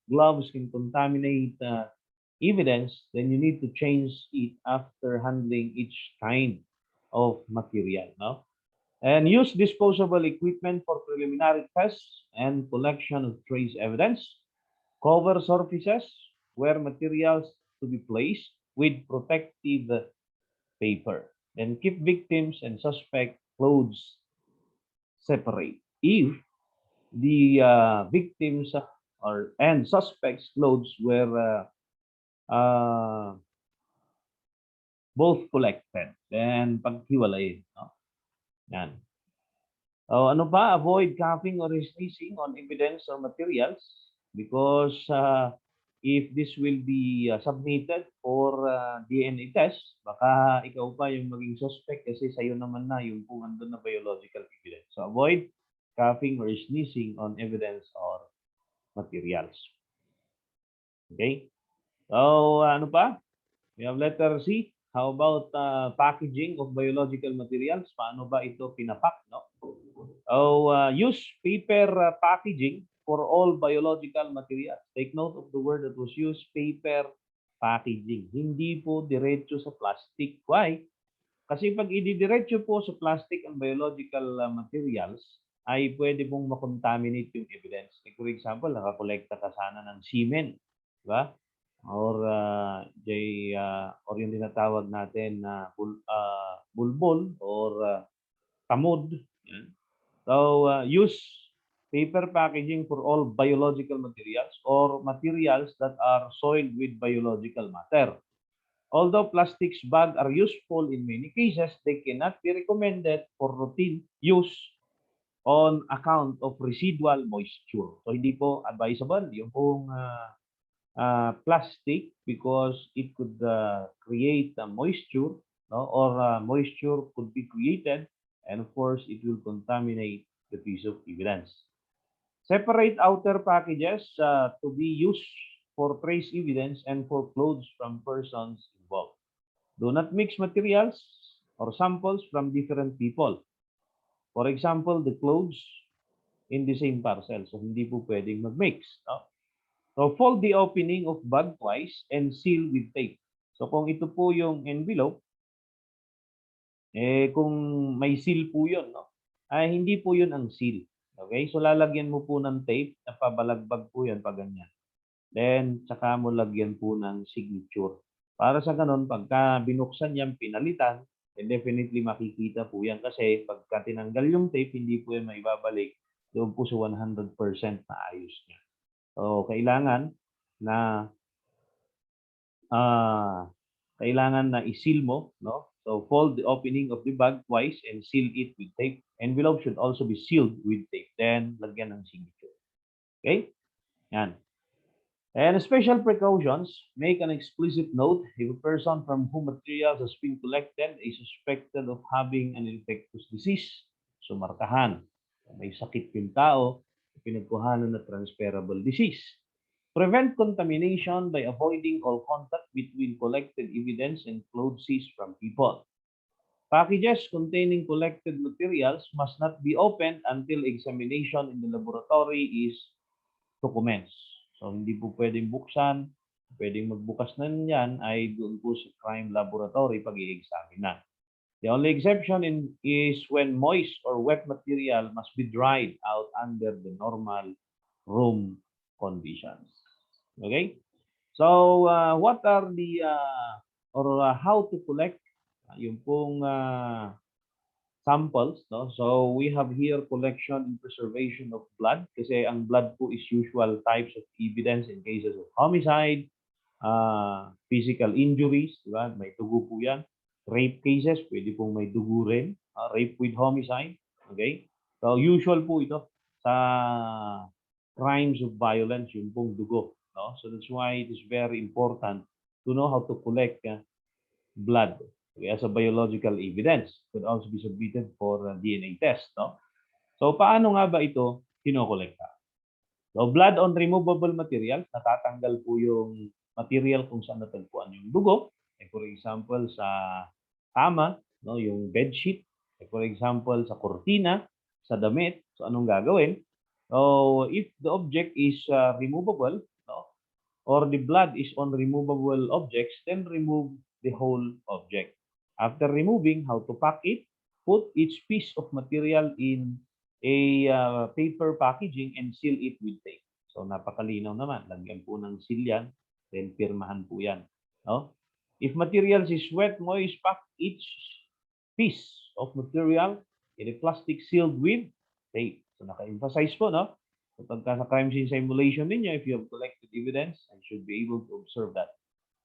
A: gloves can contaminate evidence, then you need to change it after handling each kind of material. No? And use disposable equipment for preliminary tests and collection of trace evidence. Cover surfaces where materials to be placed with protective paper. Then keep victims and suspect clothes separate. If the victims and suspects' clothes were both collected, then paghiwalayin. No? Yan. Ano pa? Avoid coughing or sneezing on evidence or materials because if this will be submitted for DNA test, baka ikaw pa yung maging suspect kasi sa'yo naman na yung kung andun na biological evidence. So avoid coughing or sneezing on evidence or materials. Okay? So ano pa? We have letter C. How about packaging of biological materials? Paano ba ito pinapak? No? Use paper packaging for all biological materials. Take note of the word that was used, paper packaging. Hindi po diretso sa plastic. Why? Kasi pag ididiretso po sa plastic and biological materials, ay pwede pong makontaminate yung evidence. Like for example, nakakolekta ka sana ng semen. Diba? Or or yung tinatawag natin na bulbul or tamod. Yan. So, use paper packaging for all biological materials or materials that are soiled with biological matter. Although plastics bags are useful in many cases, they cannot be recommended for routine use on account of residual moisture. So, hindi po advisable yung pong plastic because it could create moisture, no? Or moisture could be created, and of course it will contaminate the piece of evidence. Separate outer packages to be used for trace evidence and for clothes from persons involved. Do not mix materials or samples from different people. For example, the clothes in the same parcel. So hindi po pwedeng mag-mix. No? So, fold the opening of bag twice and seal with tape. So, kung ito po yung envelope, kung may seal po yun, no? Ay, hindi po yun ang seal. Okay? So, lalagyan mo po ng tape na pabalagbag po yan pag ganyan. Then, saka mo lagyan po ng signature. Para sa ganun, pagka binuksan yan, pinalitan, then definitely makikita po yan kasi pagka tinanggal yung tape, hindi po yan maibabalik doon po sa 100% na ayos niya. So, kailangan na i-seal mo, no? So, fold the opening of the bag twice and seal it with tape. Envelope should also be sealed with tape. Then, lagyan ng signature. Okay? Yan. And special precautions, make an explicit note if a person from whom materials has been collected is suspected of having an infectious disease. So, markahan. May sakit yung tao, pinagkuhanan na transferable disease. Prevent contamination by avoiding all contact between collected evidence and clothes seized from people. Packages containing collected materials must not be opened until examination in the laboratory is to commence. So, hindi po pwedeng buksan. Pwedeng magbukas na yan ay doon po sa crime laboratory pag i-examine na. The only exception is when moist or wet material must be dried out under the normal room conditions. Okay? So, what are the, how to collect yung pong samples, no? So we have here collection and preservation of blood kasi ang blood po is usual types of evidence in cases of homicide, physical injuries, di ba? May dugo po yan. Rape cases, pwede pong may dugo rin. Rape with homicide, okay? So usual po ito sa crimes of violence, yung pong dugo, no? So that's why it is very important to know how to collect blood. Okay, as a biological evidence could also be submitted for DNA test. No? So, paano nga ba ito kinokolekta? So, blood on removable materials, natatanggal po yung material kung saan natagpuan yung dugo. For example, sa kama, no, yung bedsheet. For example, sa kortina, sa damit. So, anong gagawin? So, if the object is removable, no, or the blood is on removable objects, then remove the whole object. After removing, how to pack it, put each piece of material in a paper packaging and seal it with tape. So napakalinaw naman, lagyan po ng seal yan, then pirmahan po yan. No? If materials is wet, moist, pack each piece of material in a plastic sealed with tape. So naka-emphasize po, no? So pagka sa crime scene simulation ninyo, if you have collected evidence, I should be able to observe that.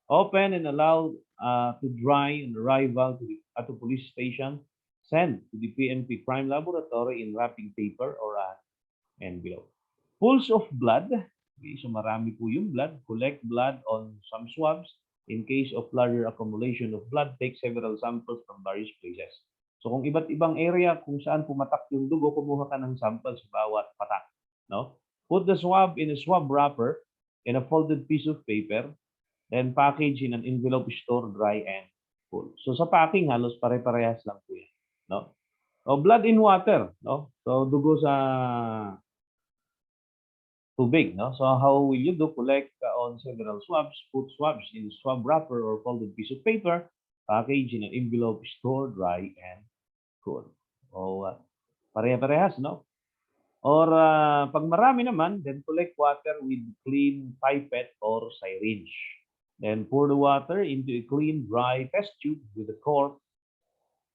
A: Open and allow to dry on arrival at the police station. Send to the PNP crime laboratory in wrapping paper or envelope. Pools of blood. Okay, so marami po yung blood. Collect blood on some swabs. In case of larger accumulation of blood, take several samples from various places. So kung iba't ibang area kung saan pumatak yung dugo, kumuha ka ng samples sa bawat patak. No? Put the swab in a swab wrapper in a folded piece of paper. Then package in an envelope, store dry and cool. So sa packing halos pare-parehas lang po yan, no? So blood in water, no? So dugo sa tubig, no? So how will you do? Collect on several swabs, put swabs in swab wrapper or folded piece of paper, package in an envelope, store dry and cool. O pare-parehas, no? Or pag marami naman, then collect water with clean pipette or syringe. Then pour the water into a clean, dry test tube with a cork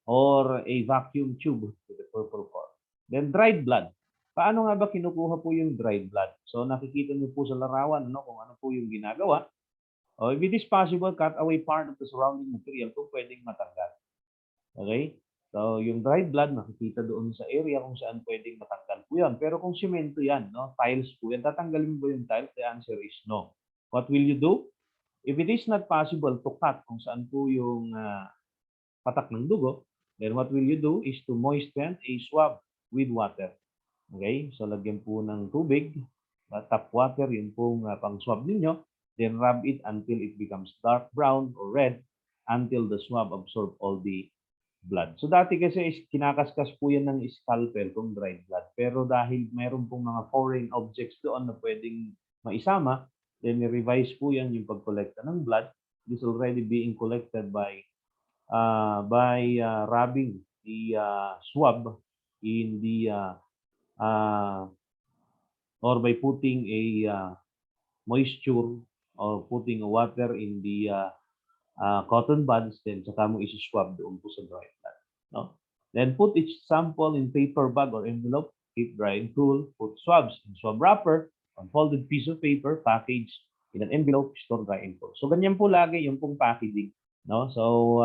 A: or a vacuum tube with a purple cork. Then dried blood. Paano nga ba kinukuha po yung dried blood? So nakikita niyo po sa larawan, no, kung ano po yung ginagawa. O if it is possible, cut away part of the surrounding material kung pwedeng matanggal. Okay? So yung dried blood, makikita doon sa area kung saan pwedeng matanggal po yan. Pero kung simento yan, no, tiles po yan, tatanggalin mo ba yung tiles? The answer is no. What will you do? If it is not possible to cut kung saan po yung patak ng dugo, then what will you do is to moisten a swab with water. Okay? So, lagyan po ng tubig, tap water, yun pong pang-swab ninyo. Then, rub it until it becomes dark brown or red until the swab absorb all the blood. So, dati kasi is kinakaskas po yan ng scalpel kung dried blood. Pero dahil mayroon pong mga foreign objects doon na pwedeng maisama, then revise po yan yung pagkolekta ng blood. It is already being collected by rubbing the swab in the or by putting a moisture or putting water in the cotton buds, then saka mo isi-swab doon po sa dry blood. No? Then put each sample in paper bag or envelope, keep dry and cool, put swabs in swab wrapper, unfolded piece of paper, package in an envelope, store dry and cool. So ganyan po lagi yung pong packaging, no? So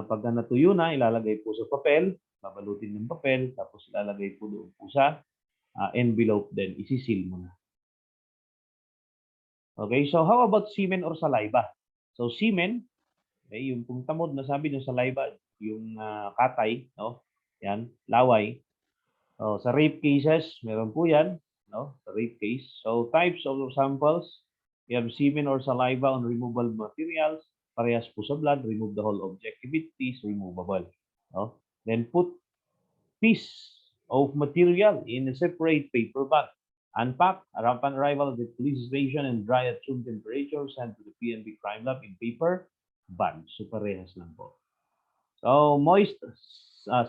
A: pag natuyo na, ilalagay po sa papel, babalutin ng papel, tapos ilalagay po doon po sa envelope, then isisil mo na. Okay, so how about semen or saliva? So semen, okay, yung pong tamod na sabi ng saliva, yung katay, no? Yan, laway. So, sa rape cases, meron po yan, no? Sa rape case. So types of samples, you have semen or saliva on removable materials. parehas po sa blood, remove the whole object. If it is removable. No? Then put piece of material in a separate paper bag. Unpack upon arrival at the police station and dry at room temperature. Send to the PNP crime lab in paper bag. So parehas lang po. So moist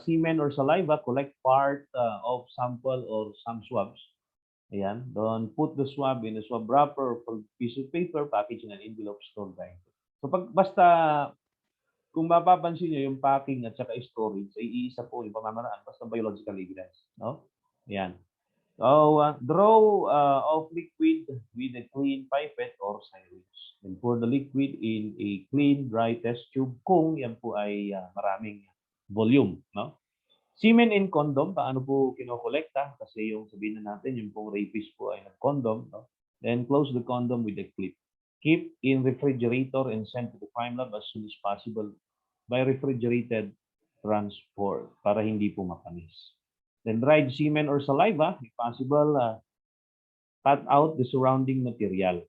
A: semen or saliva, collect part of sample or some swabs. Ayan. Don't put the swab in a swab wrapper or piece of paper, package in an envelope, stored by. So basta kung mapapansin niyo yung packing at saka storage ay iisa po yung pamamaraan basta biological evidence, no? Ayan. So, draw of liquid with a clean pipette or syringe. Then pour the liquid in a clean, dry test tube kung yan po ay maraming volume, no? Semen in condom, paano po kinokolekta? Kasi yung sabihin na natin, yung pong rapist po ay nag-condom, no? Then close the condom with a clip. Keep in refrigerator and send to the crime lab as soon as possible by refrigerated transport para hindi po mapanis. Then dried semen or saliva, if possible, cut out the surrounding material.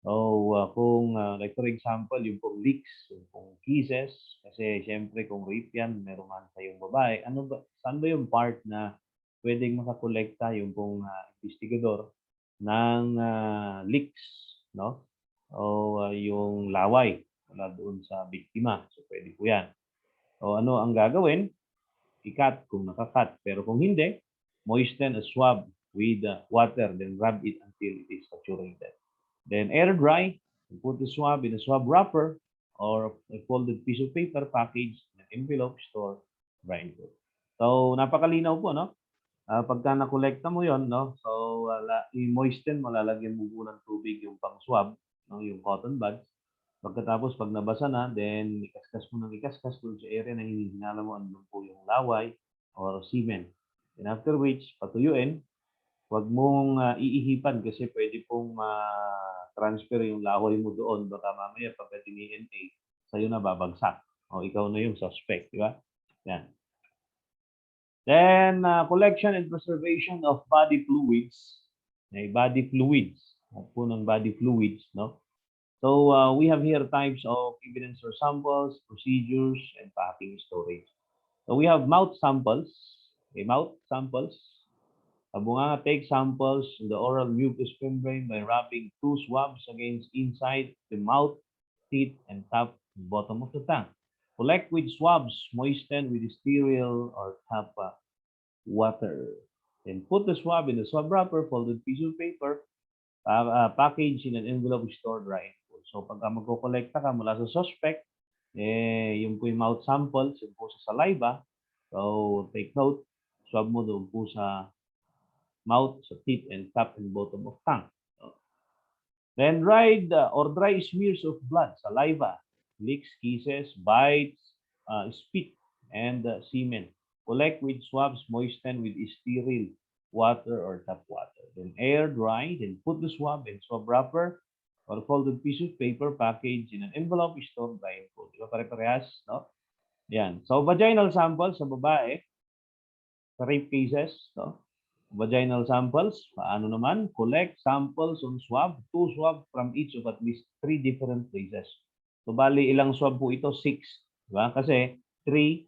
A: So, kung like for example, yung pong leaks, yung pong kisses, kasi siyempre kung rape yan, meron man sa yung babae, saan ba yung part na pwedeng makakolekta yung pong investigador ng leaks, no? O yung laway mula doon sa biktima. So, pwede po yan. O ano ang gagawin? I-cut kung nakakat. Pero kung hindi, moisten a swab with water, then rub it until it is saturated. Then air dry, put the swab in a swab wrapper or a folded piece of paper, package in an envelope, store, dry and cool. So, napakalinaw po, no? Pagka nakolekta mo yon, no? So, i-moisten mo, lalagyan mo po ng tubig yung pang swab, no? Yung cotton buds. Pagkatapos, pag nabasa na, then ikaskas mo ng ikaskas doon sa area na hinihinala mo ano po yung laway or semen. And after which, patuyuin, huwag mong iihipan kasi pwede pong transfer yung laway mo doon. Baka mamaya pagka DNA, sa'yo na babagsak. O ikaw na yung suspect, di ba? Yan. Then, collection and preservation of body fluids. Body fluids. At po ng body fluids, no? So, we have here types of evidence or samples, procedures, and packing storage. So, we have mouth samples. Mouth samples. Bunganga take samples in the oral mucous membrane by wrapping 2 swabs against inside the mouth, teeth, and top and bottom of the tongue. Collect with swabs, moisten with sterile or tap water. Then put the swab in the swab wrapper, folded piece of paper, package in an envelope, stored dry. So pagka magko-kolekta ka mula sa suspect, yung po yung mouth samples, yung po sa saliva. So take note, swab mo doon po sa mouth, sa teeth, and top and bottom of tongue. So, then dried or dry smears of blood, saliva, licks, kisses, bites, spit, and semen. Collect with swabs, moisten with sterile water or tap water. Then air dry, then put the swab in swab wrapper or folded piece of paper, package in an envelope, stored by and cold. Diba pare-parehas, no? Yan. So, vaginal samples sa babae, sa rape cases, no? Vaginal samples, paano naman? Collect samples on swab, 2 swab from each of at least 3 different places. So, bali, ilang swab po ito? 6. Diba? Kasi, 3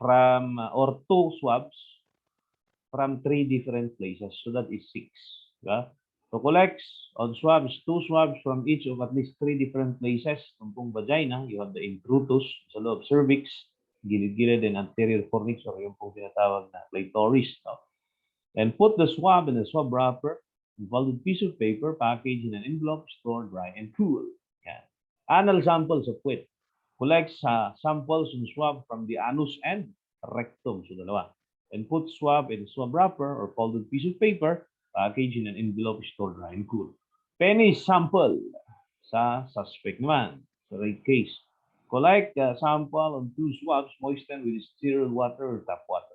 A: from, or 2 swabs from 3 different places. So, that is 6. Diba? So, collects on swabs, 2 swabs from each of at least 3 different places. Kung vagina, you have the introitus, sa loob cervix, gilid-gilid, and anterior fornix, or yung pong tinatawag na clitoris. No? And put the swab in a swab wrapper, folded piece of paper, package in an envelope, stored dry and cool. Yan. Anal samples of puwet. Collects samples and swab from the anus and rectum. So, dalawa. And put swab in a swab wrapper or folded piece of paper, package in an envelope, stored dry and cool. Penis sample sa suspect naman, sa rape case. Collect sample on 2 swabs, moisten with sterile water or tap water.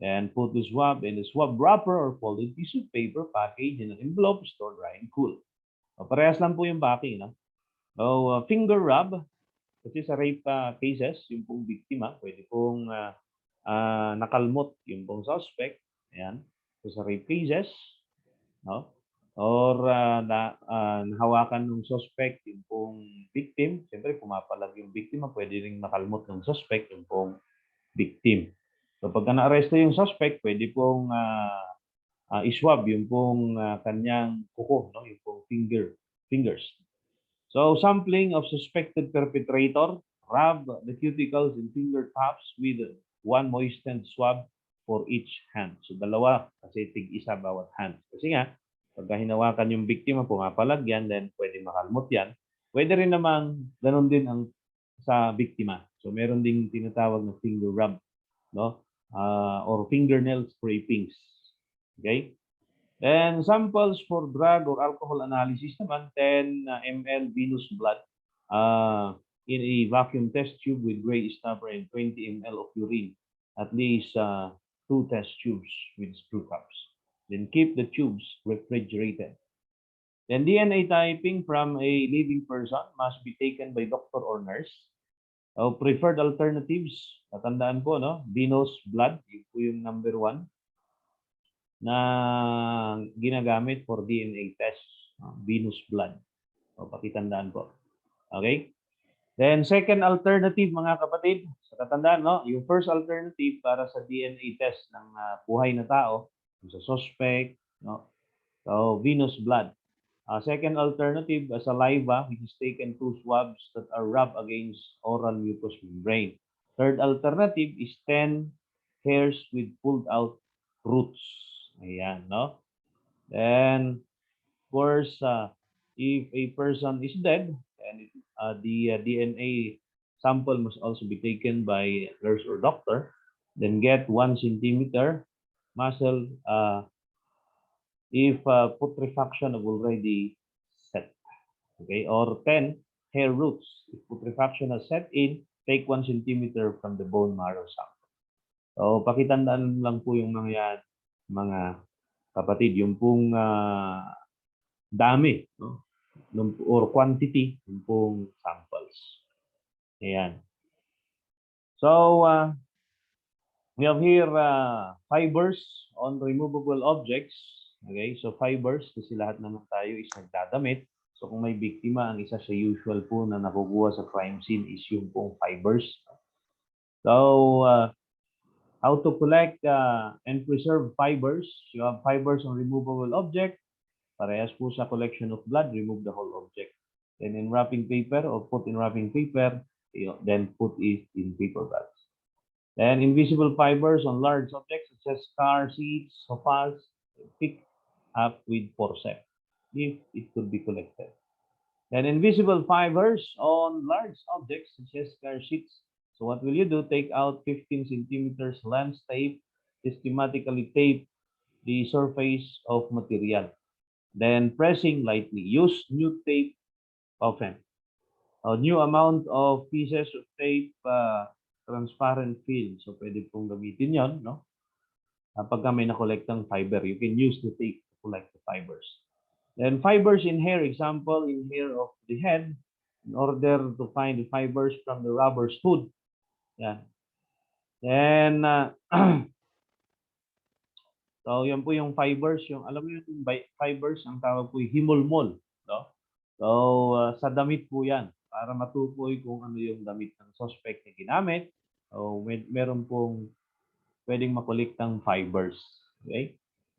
A: And put the swab in a swab wrapper or folded piece of paper, package in an envelope, stored dry and cool. Parehas lang po yung packing. No? So, finger rub, kasi sa rape cases, yung pong biktima, pwede pong nakalmot yung pong suspect. Ayan. So, sa rape cases, no? or nahawakan ng suspect yung pong victim, siyempre pumapalag yung biktima, pwede ring makalmot ng suspect yung pong victim. So pagka na-aresto yung suspect, pwede pong iswab yung pong kanyang kuko, no? Yung pong fingers. So sampling of suspected perpetrator, rub the cuticles and fingertips with one moistened swab for each hand. So dalawa kasi tig-isa bawat hand. Kasi nga, pagka hinawakan yung biktima, pumapalag yan, then pwede makalmot yan. Pwede rin namang ganun din ang sa biktima. So meron ding tinatawag na finger rub, no? Or fingernail scrapings. Okay? And samples for drug or alcohol analysis naman, 10 ml venous blood in a vacuum test tube with gray stopper and 20 ml of urine, at least 2 test tubes with screw caps. Then keep the tubes refrigerated. Then DNA typing from a living person must be taken by doctor or nurse. Preferred alternatives, natandaan po, no? Venous blood, yun po yung number 1 na ginagamit for DNA test, venous blood. O, pakitandaan po. Okay? Then, second alternative, mga kapatid, sa katandaan, no? Yung first alternative para sa DNA test ng buhay na tao, sa suspect, no? So, venous blood. Second alternative, saliva, which is taken through swabs that are rubbed against oral mucous membrane. Third alternative is 10 hairs with pulled out roots. Ayan, no? Then, of course, if a person is dead, and the DNA sample must also be taken by nurse or doctor, then get 1 centimeter muscle if putrefaction have already set. Okay, or 10 hair roots. If putrefaction has set in, take 1 centimeter from the bone marrow sample. So, pakitandaan lang po yung mga yan, mga kapatid, yung pong dami, no? Or quantity, yung pong samples. Ayan. So, we have here fibers on removable objects. Okay, so fibers, kasi lahat naman tayo is nagdadamit. So, kung may biktima, ang isa sa usual po na nakukuha sa crime scene is yung pong fibers. So, how to collect and preserve fibers. You have fibers on removable object. Parehas po sa collection of blood, remove the whole object. Then in wrapping paper or put in wrapping paper, then put it in paper bags. Then invisible fibers on large objects such as car seats, sofas, pick up with forceps if it could be collected. Then invisible fibers on large objects such as car seats. So what will you do? Take out 15 centimeters lens tape, systematically tape the surface of material. Then pressing lightly. Use new tape often. A new amount of pieces of tape, transparent film. So pwede pong gamitin yon, no? Pagka may na-collectang fiber, you can use the tape to collect the fibers. Then fibers in hair, example, in hair of the head, in order to find the fibers from the rubber's hood. Yan. Then, so yan po yung fibers, yung alam mo yung fibers, ang tawag po yung himulmol, no? So, sa damit po yan, para matukoy kung ano yung damit ng suspect na ginamit. So, meron pong pwedeng makolektang fibers. Okay?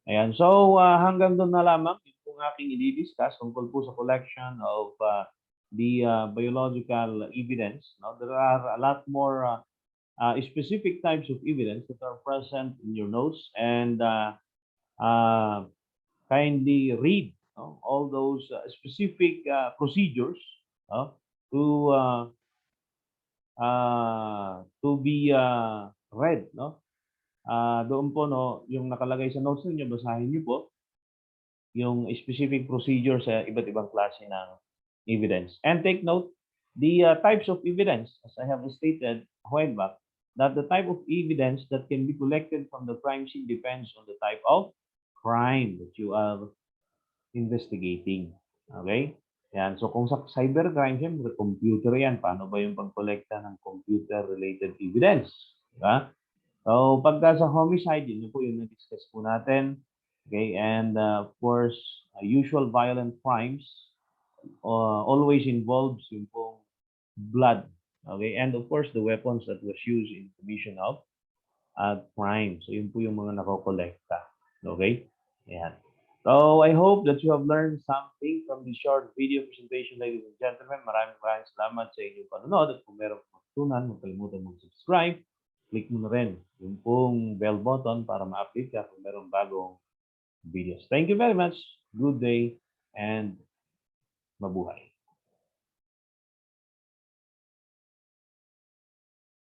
A: Ayan. So, hanggang doon na lamang yung aking i-discuss tungkol po sa collection of the biological evidence. Now, there are a lot more specific types of evidence that are present in your notes, and kindly read all those specific procedures to be read, no? Doon po, no, yung nakalagay sa notes niyo, basahin niyo po yung specific procedure sa iba't ibang klase ng evidence. And take note, the types of evidence, as I have stated a while back, that the type of evidence that can be collected from the crime scene depends on the type of crime that you are investigating. Okay? Yan. So, kung sa cybercrime, siyempre, computer yan. Paano ba yung pag-collecta ng computer-related evidence? Diba? So, pagka sa homicide, yun po yung na-discuss po natin. Okay? And, of course, usual violent crimes always involves yung pong blood. Okay? And of course, the weapons that was used in commission of crime. So yun po yung mga nakokolekta. Okay? Yan. So I hope that you have learned something from this short video presentation, ladies and gentlemen. Maraming salamat sa inyong panonood. At kung meron kong matutunan, huwag kalimutan mag-subscribe. Click mo na rin yung pong bell button para ma-update ka kung meron bagong videos. Thank you very much. Good day and mabuhay.